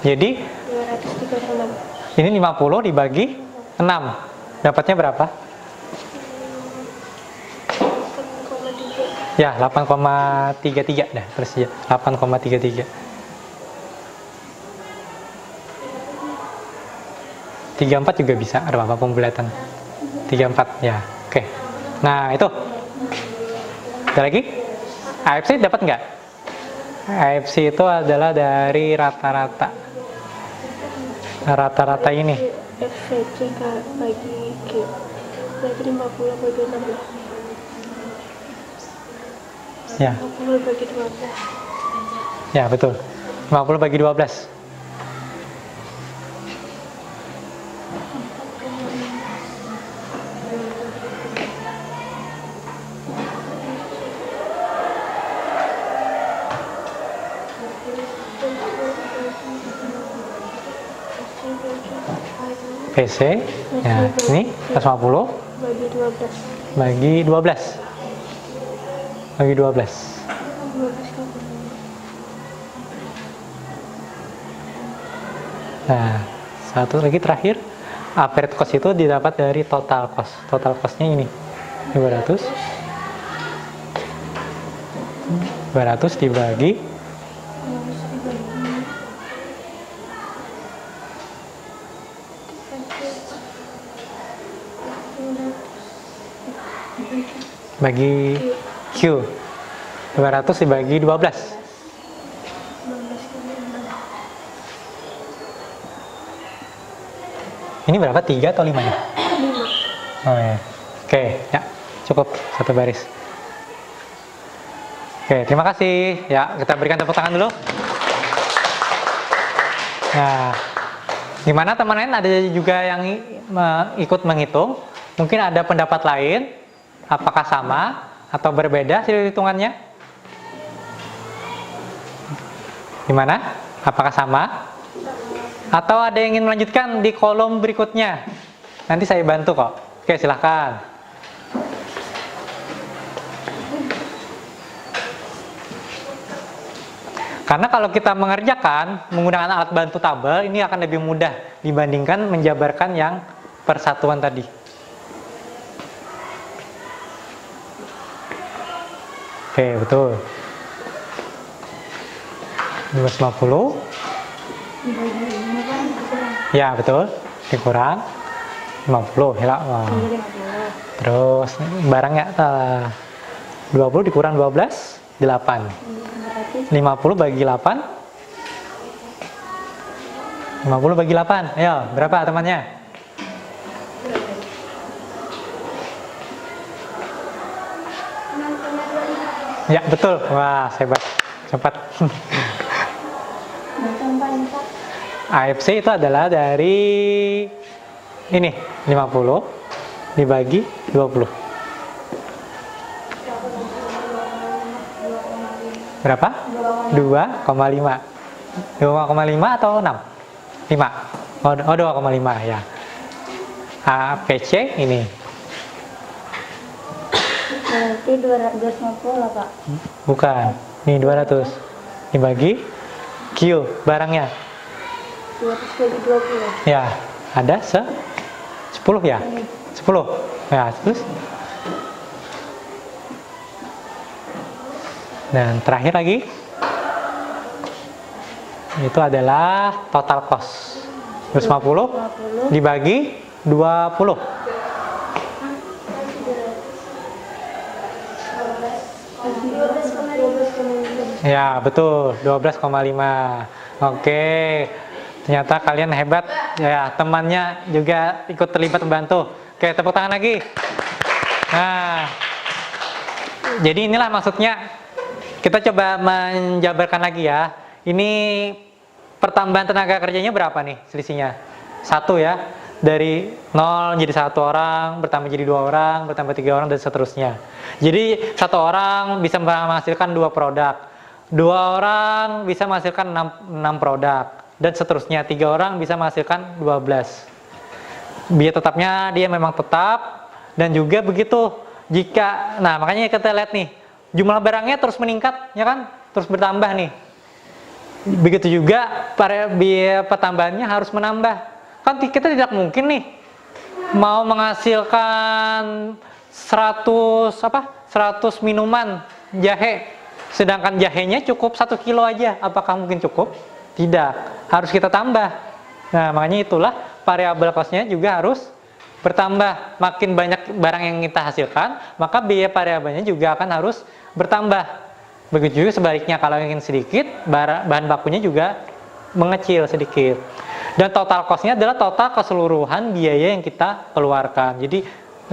Jadi
200 dikurang 6.
ini 50 dibagi 6. Dapatnya berapa? Ya, 8,33 dah, terus ya. 8,33. 34 juga bisa, ada apa pembulatan. 34 ya. Oke. Nah, itu. Ada lagi? AFC dapat nggak? AFC itu adalah dari rata-rata. Rata-rata ini.
FC bagi Q. Berarti 50 bagi 16.
Ya.
50 bagi 12.
Ya, betul. 50 bagi 12. PC, ya, ini 150
Bagi 12.
bagi 12. Bagi 12.
12.
Nah, satu lagi terakhir, average cost itu didapat dari total cost. Total costnya ini 200 dibagi bagi Q. 200 dibagi 12. Ini berapa? 3 atau 5 ya? 5. Oh ya. Oke, ya. Cukup satu baris. Oke, terima kasih. Ya, kita berikan tepuk tangan dulu. Nah, gimana teman lain? Ada juga yang ikut menghitung. Mungkin ada pendapat lain. Apakah sama atau berbeda hasil hitungannya? Gimana? Apakah sama? Atau ada yang ingin melanjutkan di kolom berikutnya? Nanti saya bantu kok. Oke, silahkan. Karena kalau kita mengerjakan menggunakan alat bantu tabel, ini akan lebih mudah dibandingkan menjabarkan yang persatuan tadi? Oke, betul. 250.
Dibagi 5 kan berkurang.
Ya, betul. Dikurang 50. Ya, wah.
Jadi 50.
Terus barangnya 20 dikurang 12, 8.
Berarti
50 bagi 8. 50 bagi 8. Ayo, berapa temannya? Ya, betul. Wah, hebat. Cepat. AFC itu adalah dari ini 50 dibagi 20. Berapa? 2,5. 2,5 atau 6? 5. Oh, 2,5 ya. APC ini.
berarti 250 lah Pak.
Bukan. Ini 200. Dibagi Q barangnya.
200 bagi 20.
Ya, ada 10 ya? 10. Ya, terus. Dan terakhir lagi. Itu adalah total cost. 250 dibagi 20. Ya, betul. 12,5. Oke. Ternyata kalian hebat. Ya, temannya juga ikut terlibat membantu. Oke, tepuk tangan lagi. Nah, jadi inilah maksudnya. Kita coba menjabarkan lagi ya. Ini pertambahan tenaga kerjanya berapa nih selisihnya? 1 ya. Dari 0 jadi 1 orang, bertambah jadi 2 orang, bertambah 3 orang, dan seterusnya. Jadi 1 orang bisa menghasilkan 2 produk. 2 orang bisa menghasilkan 6 produk. Dan seterusnya. 3 orang bisa menghasilkan 12. Biaya tetapnya dia memang tetap. Dan juga begitu. Jika, nah makanya kita lihat nih. Jumlah barangnya terus meningkat, ya kan? Terus bertambah nih. Begitu juga biaya pertambahannya harus menambah. Kan kita tidak mungkin nih mau menghasilkan 100 minuman jahe, sedangkan jahenya cukup 1 kilo aja. Apakah mungkin cukup? Tidak, harus kita tambah. Nah, makanya itulah variabel cost-nya juga harus bertambah. Makin banyak barang yang kita hasilkan, maka biaya variabelnya juga akan harus bertambah. Begitu juga sebaliknya, kalau ingin sedikit, bahan bakunya juga mengecil sedikit. Dan total cost-nya adalah total keseluruhan biaya yang kita keluarkan. Jadi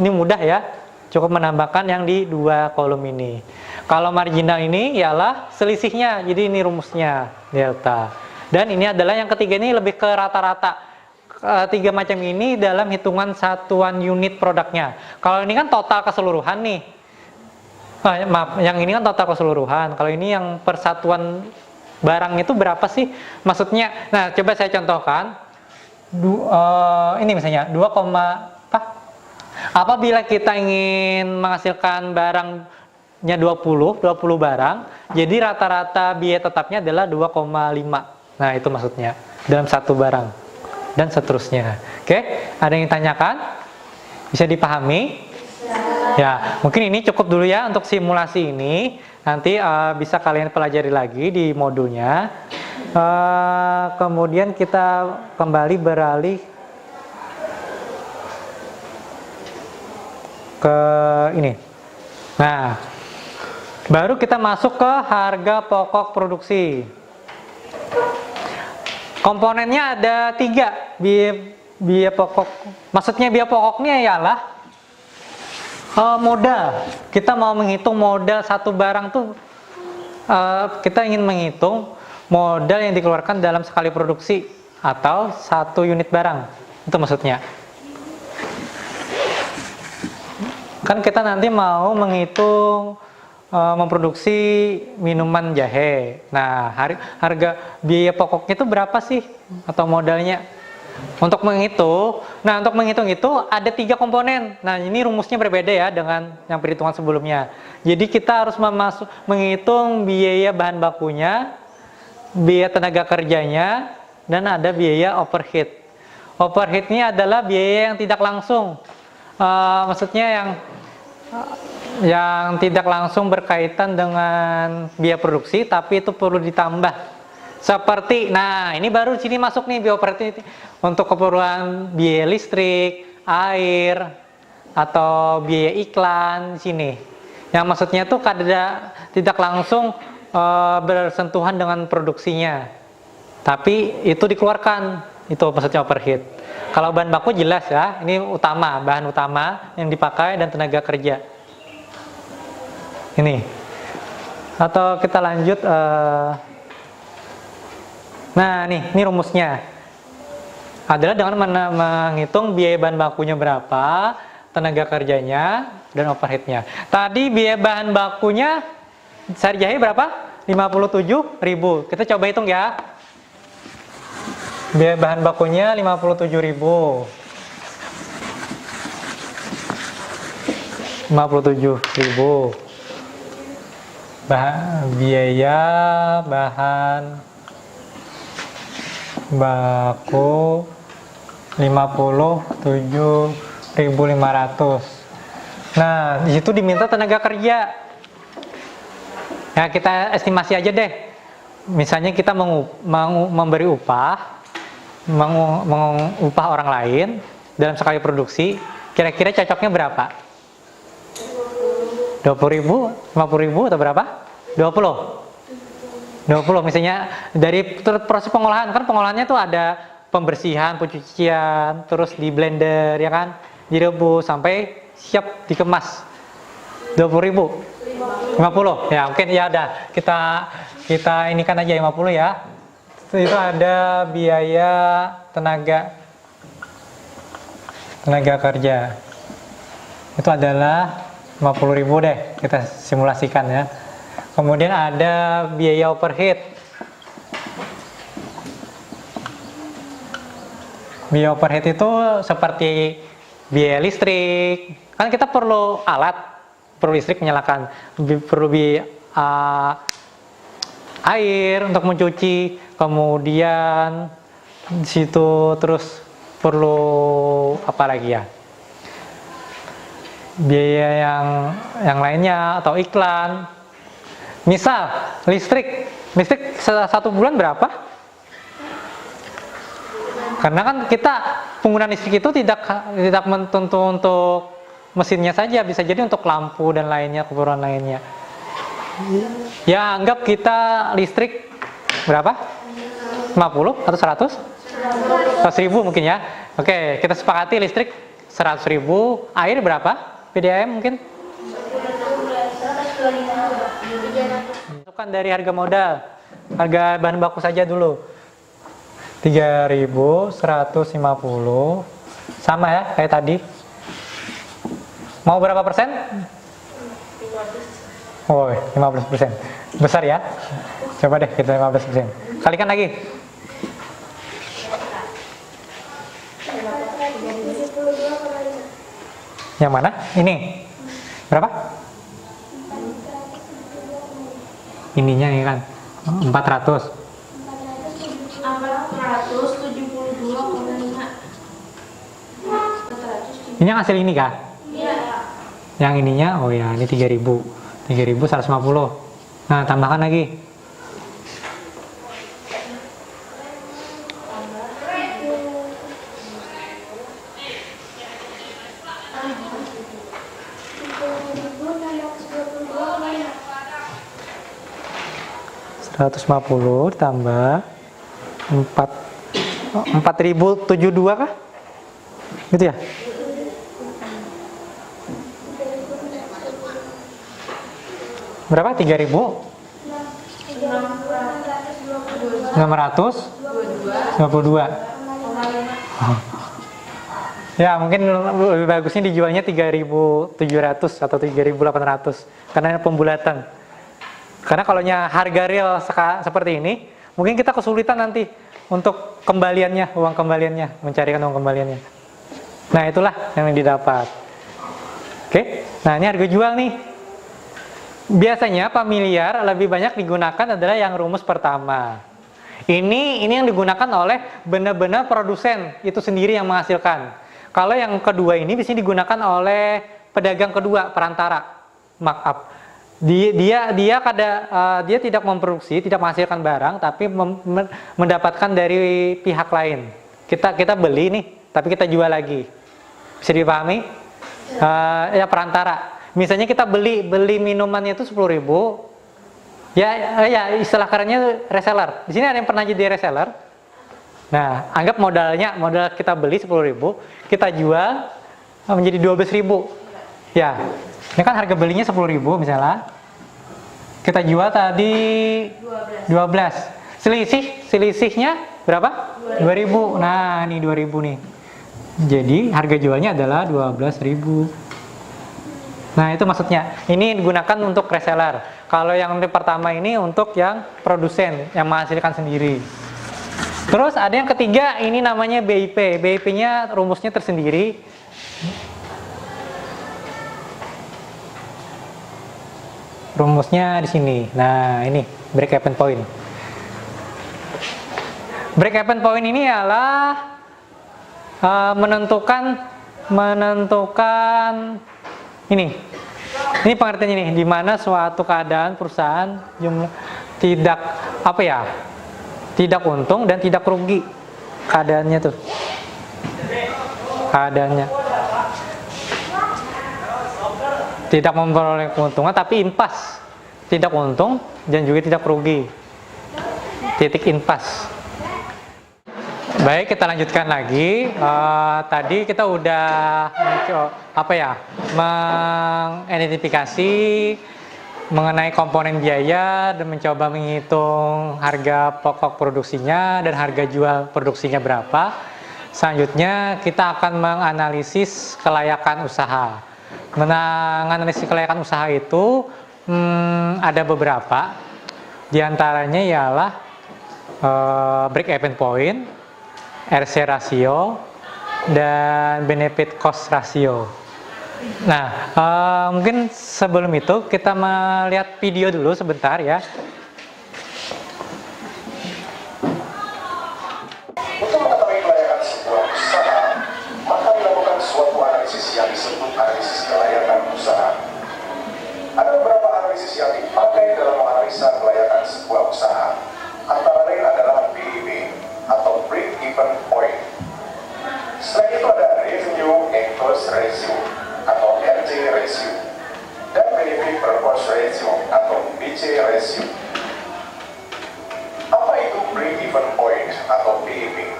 ini mudah ya, cukup menambahkan yang di 2 kolom ini. Kalau marginal ini ialah selisihnya, jadi ini rumusnya, delta. Dan ini adalah yang ketiga, ini lebih ke rata-rata. 3 macam ini dalam hitungan satuan unit produknya. Kalau ini kan total keseluruhan nih. Maaf, yang ini kan total keseluruhan. Kalau ini yang persatuan barang itu berapa sih? Maksudnya, nah coba saya contohkan. Ini misalnya 2, apabila kita ingin menghasilkan barangnya 20 barang, jadi rata-rata biaya tetapnya adalah 2,5. Nah, itu maksudnya dalam satu barang dan seterusnya. Oke, ada yang ditanyakan? Bisa dipahami? Ya, mungkin ini cukup dulu ya untuk simulasi ini. Nanti bisa kalian pelajari lagi di modulnya. Kemudian kita kembali beralih ke ini. Nah, baru kita masuk ke harga pokok produksi. Komponennya ada 3 biaya pokok. Maksudnya biaya pokoknya ialah modal. Kita mau menghitung modal satu barang tuh, kita ingin menghitung modal yang dikeluarkan dalam sekali produksi atau 1 unit barang. Itu maksudnya. Kan kita nanti mau menghitung memproduksi minuman jahe. Nah, harga biaya pokoknya itu berapa sih atau modalnya? Untuk menghitung itu ada 3 komponen. Nah, ini rumusnya berbeda ya dengan yang perhitungan sebelumnya. Jadi kita harus menghitung biaya bahan bakunya, biaya tenaga kerjanya, dan ada biaya overhead. Overhead-nya adalah biaya yang tidak langsung. Maksudnya yang tidak langsung berkaitan dengan biaya produksi, tapi itu perlu ditambah. Seperti, nah ini baru sini masuk nih biaya overhead untuk keperluan biaya listrik, air, atau biaya iklan sini. Yang maksudnya tuh tidak langsung bersentuhan dengan produksinya, tapi itu dikeluarkan, itu maksudnya overhead. Kalau bahan baku jelas ya, ini utama, bahan utama yang dipakai dan tenaga kerja. Ini. Atau kita lanjut. Nah, ini rumusnya. Adalah dengan menghitung biaya bahan bakunya berapa, tenaga kerjanya, dan overheadnya. Tadi biaya bahan bakunya sehari jahe berapa? 57.000. Kita coba hitung ya. Biaya bahan bakunya 57.000. 57.000. Biaya bahan baku 57.500. Nah, di situ diminta tenaga kerja. Ya, kita estimasi aja deh. Misalnya kita memberi upah, mengupah orang lain dalam sekali produksi, kira-kira cocoknya berapa? 20.000, 50.000 atau berapa? 20 misalnya. Dari proses pengolahan, kan pengolahannya tuh ada pembersihan, pencucian, terus di blender ya kan, direbus sampai siap dikemas. 20.000, 50 ya, mungkin ya udah kita ini kan aja 50 ya. Itu ada biaya tenaga kerja, itu adalah 50.000 deh, kita simulasikan ya. Kemudian ada biaya overhead. Biaya overhead itu seperti biaya listrik. Kan kita perlu alat, perlu listrik menyalakan, perlu air untuk mencuci, kemudian di situ terus perlu apa lagi ya? Biaya yang lainnya atau iklan. Misal listrik satu bulan berapa? Karena kan kita penggunaan listrik itu tidak tentu untuk mesinnya saja, bisa jadi untuk lampu dan lainnya, keperluan lainnya. Ya anggap kita listrik berapa? 50 atau 100? 100.000 mungkin ya. Oke, kita sepakati listrik 100.000, air berapa? PDAM mungkin? Masukkan dari harga modal, harga bahan baku saja dulu. 3.150, sama ya kayak tadi. Mau berapa persen? 15%. Oh, 15%. Besar ya? Coba deh kita 15%. Kalikan lagi. Yang mana? Ini. Berapa? Ininya ini kan 400.
472,5.
Ini yang hasil ini kah?
Iya.
Yang ininya, oh ya, ini 3.000. 3.150. Nah, tambahkan lagi. $150 tambah 4.072 kah? Gitu ya? Berapa? 3.622. Ya, mungkin lebih bagusnya dijualnya 3.700 atau 3.800 karena pembulatan. Karena kalau harga real seperti ini, mungkin kita kesulitan nanti untuk kembaliannya, uang kembaliannya, mencarikan uang kembaliannya. Nah, itulah yang didapat. Oke, nah ini harga jual nih. Biasanya familiar lebih banyak digunakan adalah yang rumus pertama. Ini yang digunakan oleh benar-benar produsen itu sendiri yang menghasilkan. Kalau yang kedua ini biasanya digunakan oleh pedagang kedua, perantara, markup. Dia tidak memproduksi, tidak menghasilkan barang, tapi mendapatkan dari pihak lain. Kita beli nih, tapi kita jual lagi. Bisa dipahami? Ya perantara. Misalnya kita beli minumannya itu 10.000. Ya istilah kerennya reseller. Di sini ada yang pernah jadi reseller. Nah, anggap modal kita beli 10.000, kita jual menjadi 12.000. Ya, ini kan harga belinya 10.000 misalnya. Kita jual tadi 12. Selisihnya berapa? 2.000. Nah, ini 2.000 nih. Jadi harga jualnya adalah 12.000. Nah, itu maksudnya. Ini digunakan untuk reseller. Kalau yang pertama ini untuk yang produsen, yang menghasilkan sendiri. Terus ada yang ketiga, ini namanya BIP. BIP-nya rumusnya tersendiri. Rumusnya di sini. Nah, ini break-even point. Break-even point ini adalah menentukan ini pengertiannya nih, di mana suatu keadaan perusahaan tidak untung dan tidak rugi keadaannya tuh. Keadaannya tidak memperoleh keuntungan tapi impas, tidak untung dan juga tidak rugi. Titik impas. Baik, kita lanjutkan lagi. Tadi kita udah mengidentifikasi mengenai komponen biaya dan mencoba menghitung harga pokok produksinya dan harga jual produksinya berapa. Selanjutnya kita akan menganalisis kelayakan usaha. Menganalisis kelayakan usaha itu ada beberapa. Di antaranya ialah break-even point, RC ratio, dan benefit cost ratio. Nah, mungkin sebelum itu kita melihat video dulu sebentar ya.
Untuk mengetahui kelayakan sebuah usaha, maka dilakukan suatu analisis yang disebut analisis kelayakan usaha. Ada beberapa analisis yang dipakai dalam menganalisa kelayakan sebuah usaha. Antara lain adalah BEP atau break even point. Selain itu ada revenue and cost ratio atau RC ratio dan benefit per cost ratio atau BC ratio. Apa itu break even point atau BEP?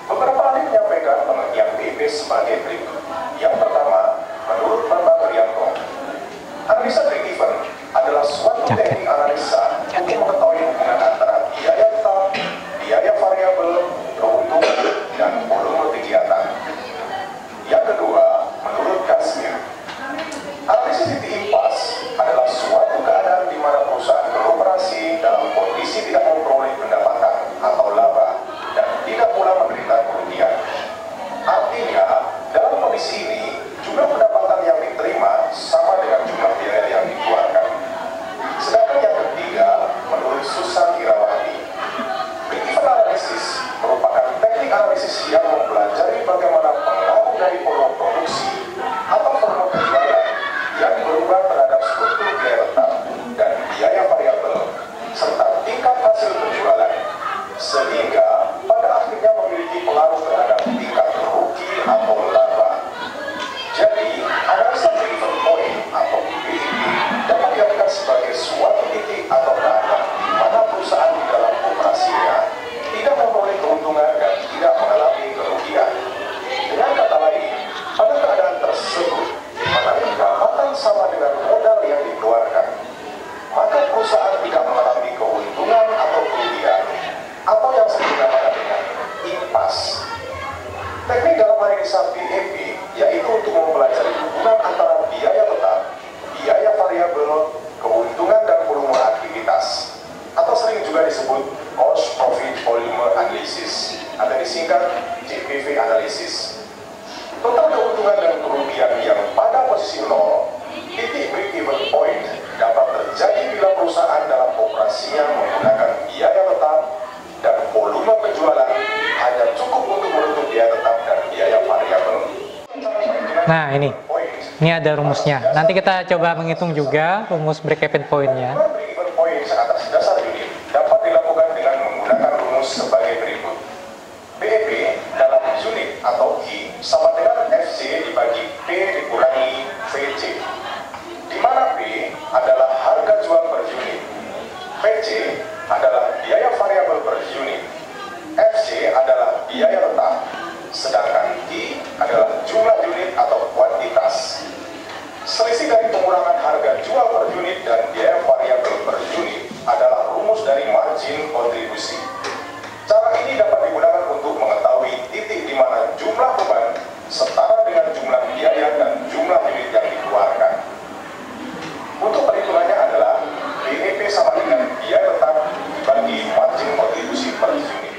Beberapa ahli menyampaikan pengertian BEP sebagai berikut. Yang pertama, menurut Bambang Rianto, analisa break even adalah suatu teknik analisa untuk mengetahui hubungan antara biaya tetap, biaya variabel, keuntungan, dan volume kegiatan. Yang kedua, menurut Kasmir, analisis titik impas adalah suatu keadaan di mana perusahaan beroperasi dalam kondisi tidak memperoleh pendapatan atau laba dan tidak pula menderita kerugian. Artinya, dalam kondisi ini, jumlah pendapatan yang diterima sama dengan jumlah biaya yang dikeluarkan. Sedangkan yang ketiga, menurut Susan Irawati, break-even analysis merupakan teknik analisis yang mempelajari bagaimana pengaruh dari volume produksi atau volume penjualan yang berubah terhadap struktur biaya tetap dan biaya variabel serta tingkat hasil penjualan, sehingga pada akhirnya memiliki pengaruh terhadap tingkat rugi atau laba. Jadi, analisa break-even point atau BEP dapat diartikan sebagai suatu titik atau keadaan di mana perusahaan di dalam operasinya tidak memperoleh keuntungan dan tidak mengalami kerugian. Dengan kata lain, pada keadaan tersebut, di mana pendapatan sama dengan modal yang dikeluarkan, maka perusahaan tidak mengalami keuntungan atau kerugian, atau yang sering dinamakan dengan impas. Teknik dalam analisa BEP yaitu untuk mempelajari hubungan antara biaya tetap, biaya variabel, keuntungan dan volume aktivitas, atau sering juga disebut cost profit volume analysis atau disingkat CPV analysis. Total keuntungan dan kerugian yang pada posisi 0, titik break-even point dapat terjadi bila perusahaan dalam operasinya menggunakan biaya tetap, volume penjualan hanya cukup untuk menutup biaya tetap dan biaya variabel.
Nah, ini ada rumusnya. Nanti kita coba menghitung juga rumus break-even point-nya.
Break-even point atas dasar unit dapat dilakukan dengan menggunakan rumus sebagai berikut. BEP dalam unit atau I sama dengan FC dibagi P dikurangi VC, di mana P adalah harga jual per unit, VC adalah biaya variabel per unit, FC adalah biaya tetap, sedangkan I adalah jumlah unit atau kuantitas. Selisih dari pengurangan harga jual per unit dan biaya variabel per unit adalah rumus dari margin kontribusi. Cara ini dapat digunakan untuk mengetahui titik di mana jumlah beban setara dengan jumlah biaya dan jumlah unit yang dikeluarkan. Untuk perhitungannya adalah BEP sama dengan biaya tetap dibagi margin kontribusi per unit.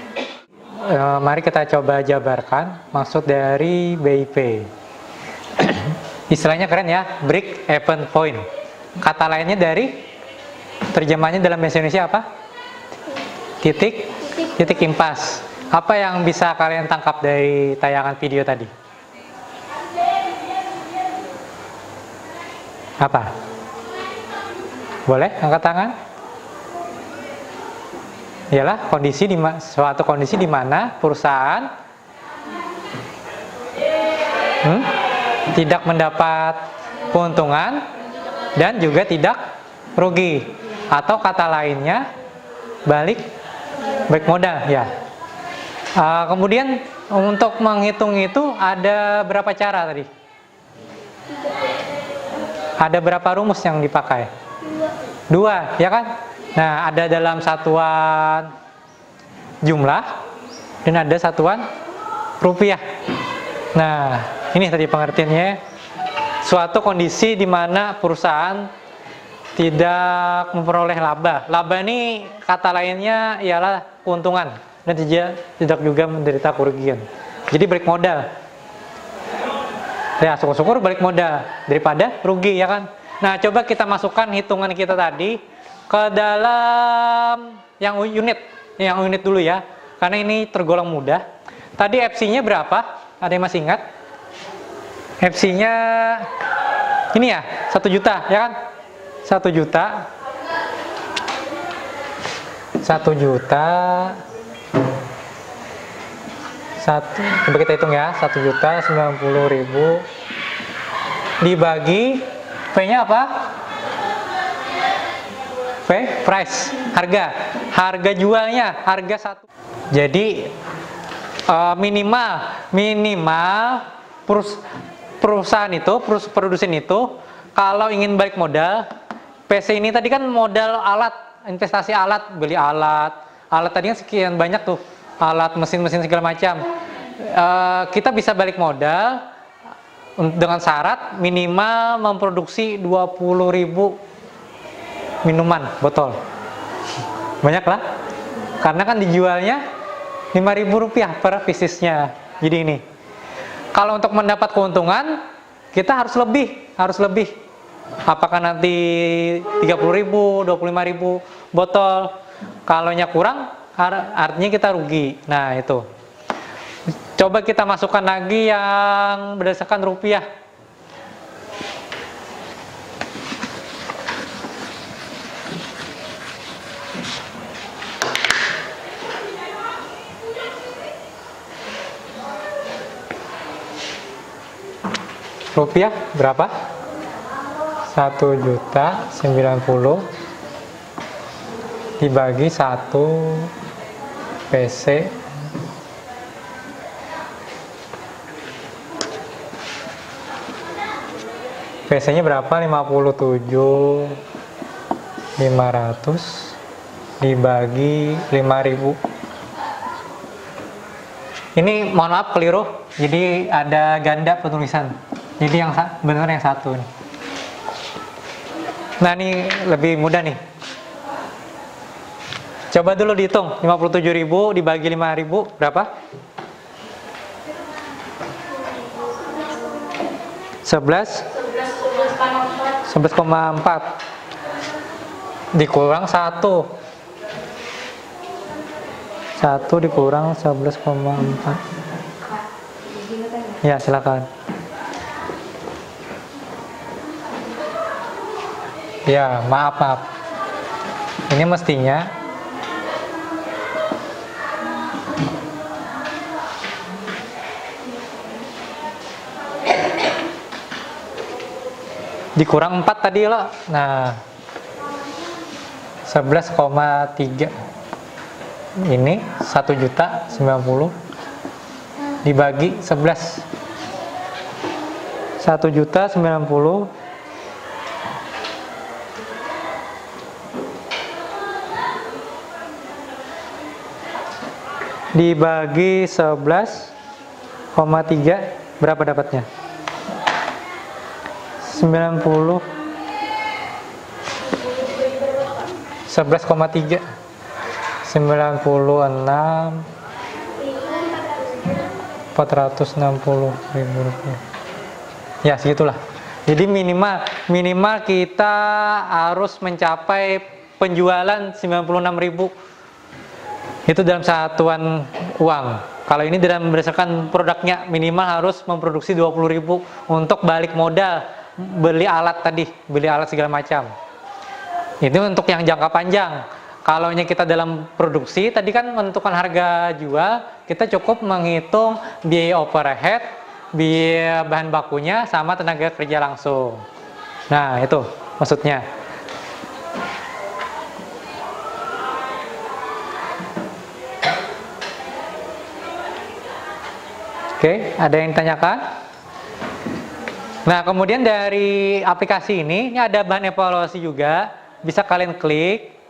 Mari kita coba jabarkan maksud dari BIP. Istilahnya keren ya, break-even point. Kata lainnya dari terjemahnya dalam bahasa Indonesia apa? Titik impas. Apa yang bisa kalian tangkap dari tayangan video tadi? Apa? Boleh angkat tangan? Ialah suatu kondisi di mana perusahaan tidak mendapat keuntungan dan juga tidak rugi, atau kata lainnya balik modal ya. Kemudian untuk menghitung itu ada berapa cara tadi? Ada berapa rumus yang dipakai? Dua, ya kan? Nah, ada dalam satuan jumlah dan ada satuan rupiah. Nah, ini tadi pengertiannya, suatu kondisi di mana perusahaan tidak memperoleh laba. Laba ini kata lainnya ialah keuntungan dan tidak juga menderita kerugian. Jadi balik modal. Ya, syukur-syukur balik modal daripada rugi, ya kan? Nah, coba kita masukkan hitungan kita tadi ke dalam yang unit dulu ya, karena ini tergolong mudah. Tadi FC-nya berapa? Ada yang masih ingat? FC-nya ini ya, 1 juta, ya kan? 1 juta. 1 juta. Coba kita hitung ya, 1.090.000 dibagi P-nya apa? P, price, harga jualnya, harga 1. Jadi minimal perusahaan itu, produsen itu kalau ingin balik modal, PC ini tadi kan modal alat, investasi alat, beli alat tadi kan sekian banyak tuh, alat mesin-mesin segala macam. Kita bisa balik modal dengan syarat minimal memproduksi 20.000 minuman botol. Banyak lah, karena kan dijualnya Rp5.000 per piecesnya. Jadi ini, kalau untuk mendapat keuntungan kita harus lebih. Apakah nanti 30.000, 25.000 botol? Kalau kurang, artinya kita rugi. Nah, itu. Coba kita masukkan lagi yang berdasarkan rupiah. Rupiah berapa? 1.090.000 dibagi 1 PC. PC-nya berapa? 57.500 dibagi 5.000. Ini mohon maaf keliru. Jadi ada ganda penulisan. Jadi yang benar yang satu nih. Nah, ini lebih mudah nih. Coba dulu dihitung, 57.000 dibagi 5.000 berapa? 11,4 dikurang 1. 1 dikurang 11,4. Ya, silakan. Ya, maaf. Ini mestinya dikurang 4 tadi loh. Nah, 11,3. Ini 1.090.000 dibagi 11. 1.090.000 dibagi 11,3, berapa dapatnya? 90. 11,3. 96 460.000 rupiah. Ya, segitulah. Jadi minimal kita harus mencapai penjualan 96.000. Itu dalam satuan uang. Kalau ini dalam berdasarkan produknya minimal harus memproduksi 20.000 untuk balik modal beli alat tadi, beli alat segala macam. Itu untuk yang jangka panjang. Kalau kita dalam produksi, tadi kan menentukan harga jual, kita cukup menghitung biaya overhead, biaya bahan bakunya, sama tenaga kerja langsung. Nah, itu maksudnya. Oke, ada yang ditanyakan? Nah, kemudian dari aplikasi ini ada bahan evaluasi juga, bisa kalian klik.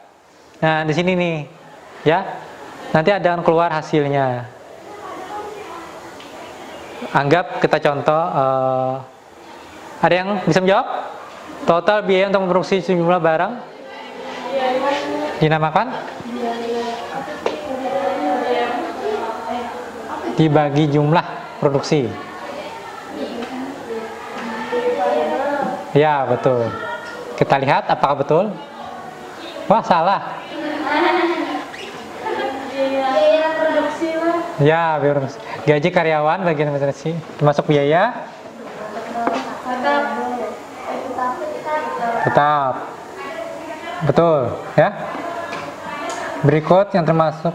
Nah, di sini nih, ya, nanti ada keluar hasilnya. Anggap kita contoh, ada yang bisa menjawab? Total biaya untuk memproduksi sejumlah barang dinamakan? Dibagi jumlah produksi. Ya, betul. Kita lihat apakah betul? Wah, salah.
Biaya produksi lah.
Ya, biaya produksi. Gaji karyawan bagian administrasi termasuk biaya? Tetap. Betul, ya. Berikut yang termasuk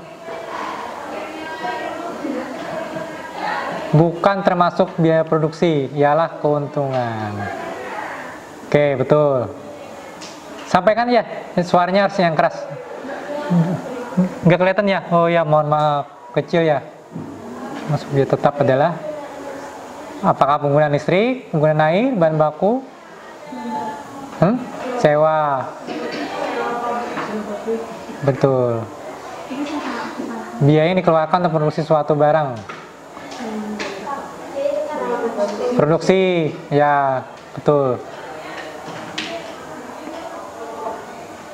bukan termasuk biaya produksi, ialah keuntungan. Oke, betul. Sampaikan ya, suaranya harus yang keras. Nggak kelihatan ya? Oh ya, mohon maaf, kecil ya. Masuk biaya tetap adalah apakah penggunaan listrik, penggunaan air, bahan baku, sewa. Betul. Biaya yang dikeluarkan untuk produksi suatu barang. Produksi, ya, betul.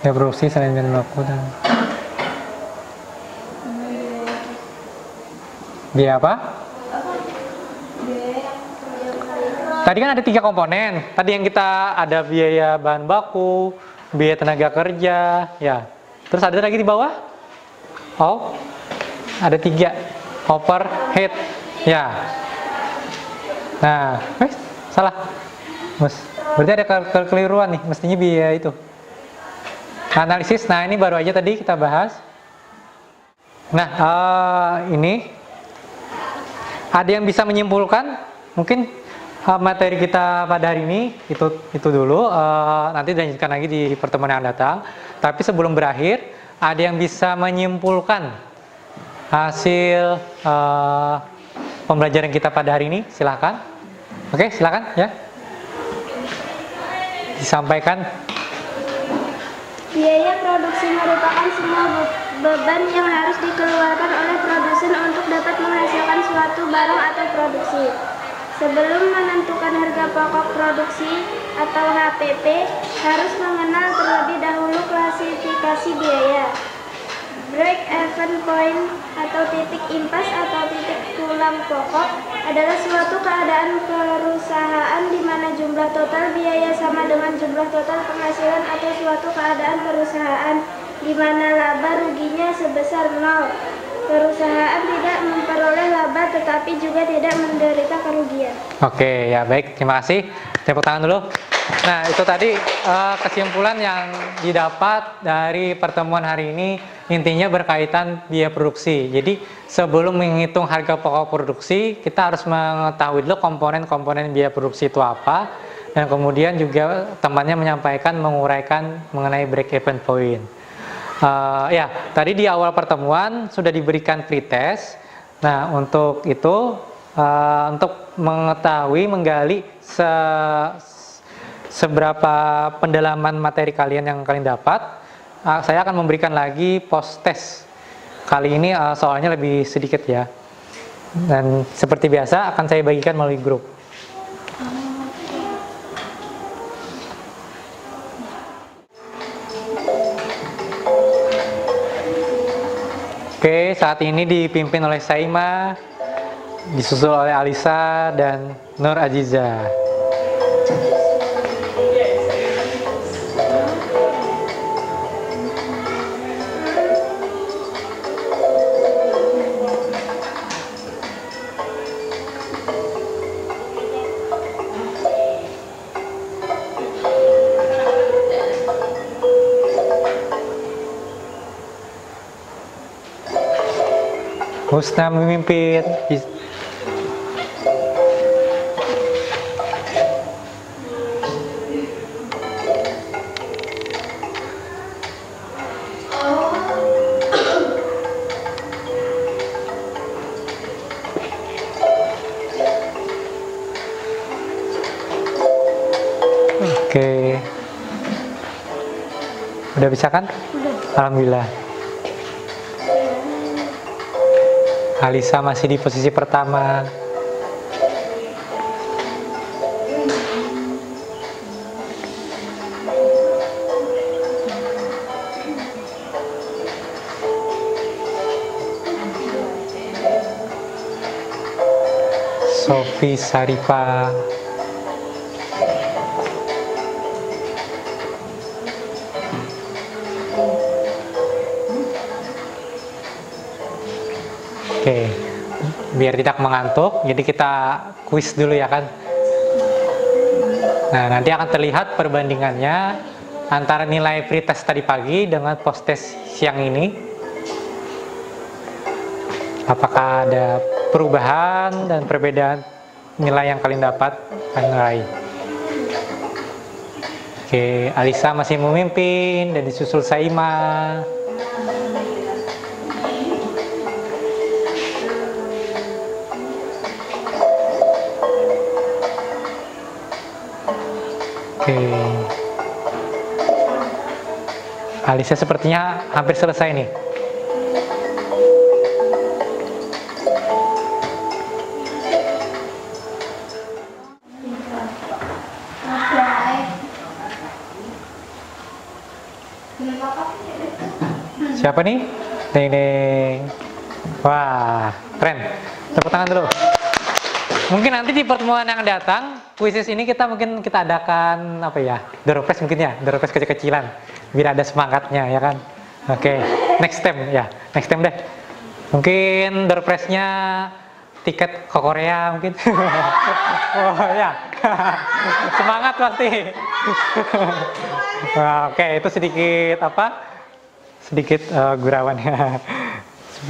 Ya, produksi selain bahan baku dan biaya apa? Tadi kan ada 3 komponen. Tadi yang kita ada biaya bahan baku, biaya tenaga kerja, ya. Terus ada lagi di bawah? Oh, ada 3 overhead, ya. Nah, salah, Mas. Berarti ada kekeliruan nih. Mestinya biaya itu. Analisis. Nah, ini baru aja tadi kita bahas. Nah, ini ada yang bisa menyimpulkan? Mungkin materi kita pada hari ini itu dulu. Nanti dilanjutkan lagi di pertemuan yang datang. Tapi sebelum berakhir, ada yang bisa menyimpulkan hasil pembelajaran kita pada hari ini? Silahkan. Oke, silahkan ya. Disampaikan.
Biaya produksi merupakan semua beban yang harus dikeluarkan oleh produsen untuk dapat menghasilkan suatu barang atau produksi. Sebelum menentukan harga pokok produksi atau HPP, harus mengenal terlebih dahulu klasifikasi biaya. Break-even point atau titik impas atau titik tulang pokok adalah suatu keadaan perusahaan di mana jumlah total biaya sama dengan jumlah total penghasilan atau suatu keadaan perusahaan di mana laba ruginya sebesar 0.
Perusahaan tidak memperoleh laba tetapi juga tidak menderita kerugian.
Oke, ya baik, terima kasih. Tepuk tangan dulu. Nah, itu tadi kesimpulan yang didapat dari pertemuan hari ini, intinya berkaitan biaya produksi. Jadi, sebelum menghitung harga pokok produksi, kita harus mengetahui dulu komponen-komponen biaya produksi itu apa, dan kemudian juga temannya menyampaikan, menguraikan mengenai break-even point. Ya, tadi di awal pertemuan sudah diberikan pretest. Nah, untuk itu, untuk mengetahui, menggali seberapa pendalaman materi kalian yang kalian dapat, saya akan memberikan lagi post test. Kali ini soalnya lebih sedikit ya. Dan seperti biasa akan saya bagikan melalui grup. Oke, saat ini dipimpin oleh Saima, disusul oleh Alisa dan Nur Aziza. Husna memimpin. Oke. Udah bisa kan?
Udah.
Alhamdulillah. Alisa masih di posisi pertama. Sofi Sarifah. Oke, biar tidak mengantuk, jadi kita kuis dulu ya kan. Nah, nanti akan terlihat perbandingannya antara nilai pretest tadi pagi dengan post test siang ini. Apakah ada perubahan dan perbedaan nilai yang kalian dapat raih? Oke, Alisa masih memimpin dan disusul Saima. Oke. Alisa sepertinya hampir selesai nih. Siapa nih? Ding ding. Wah, keren. Tepuk tangan dulu. Mungkin nanti di pertemuan yang datang, kuisis ini kita adakan apa ya? Door prize mungkin ya, door prize kecil-kecilan, biar ada semangatnya ya kan. Oke, next time ya, next time deh. Mungkin door prize-nya tiket ke Korea mungkin. Oh ya, semangat pasti. Oke, itu sedikit sedikit gurauannya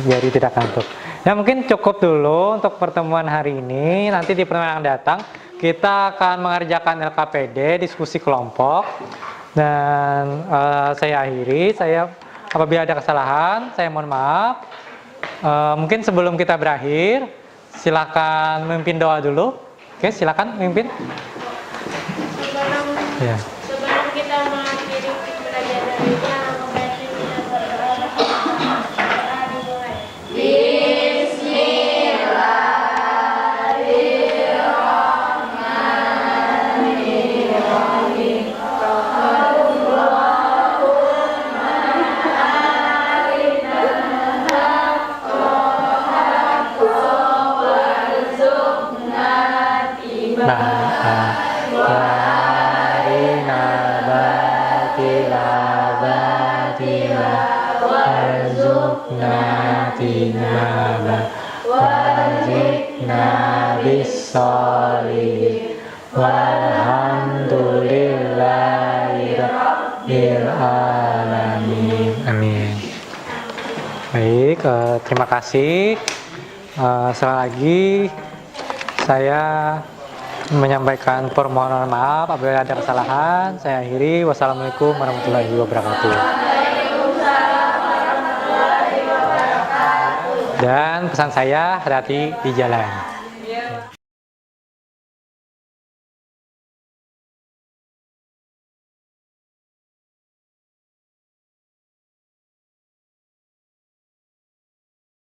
biar tidak kantuk. Ya mungkin cukup dulu untuk pertemuan hari ini. Nanti di pertemuan yang datang kita akan mengerjakan LKPD, diskusi kelompok. Dan saya akhiri. Apabila ada kesalahan, saya mohon maaf. Mungkin sebelum kita berakhir, silakan memimpin doa dulu. Oke, silakan memimpin.
Sebelum kita mengakhiri pelajaran ini,
ijtinaba wajibna bis-sholihin walhamdulillahi rabbil alamin. Amin. Baik, terima kasih. Sekali lagi saya menyampaikan permohonan maaf apabila ada kesalahan. Saya akhiri. Wassalamualaikum warahmatullahi wabarakatuh. Dan pesan saya, hati-hati di jalan.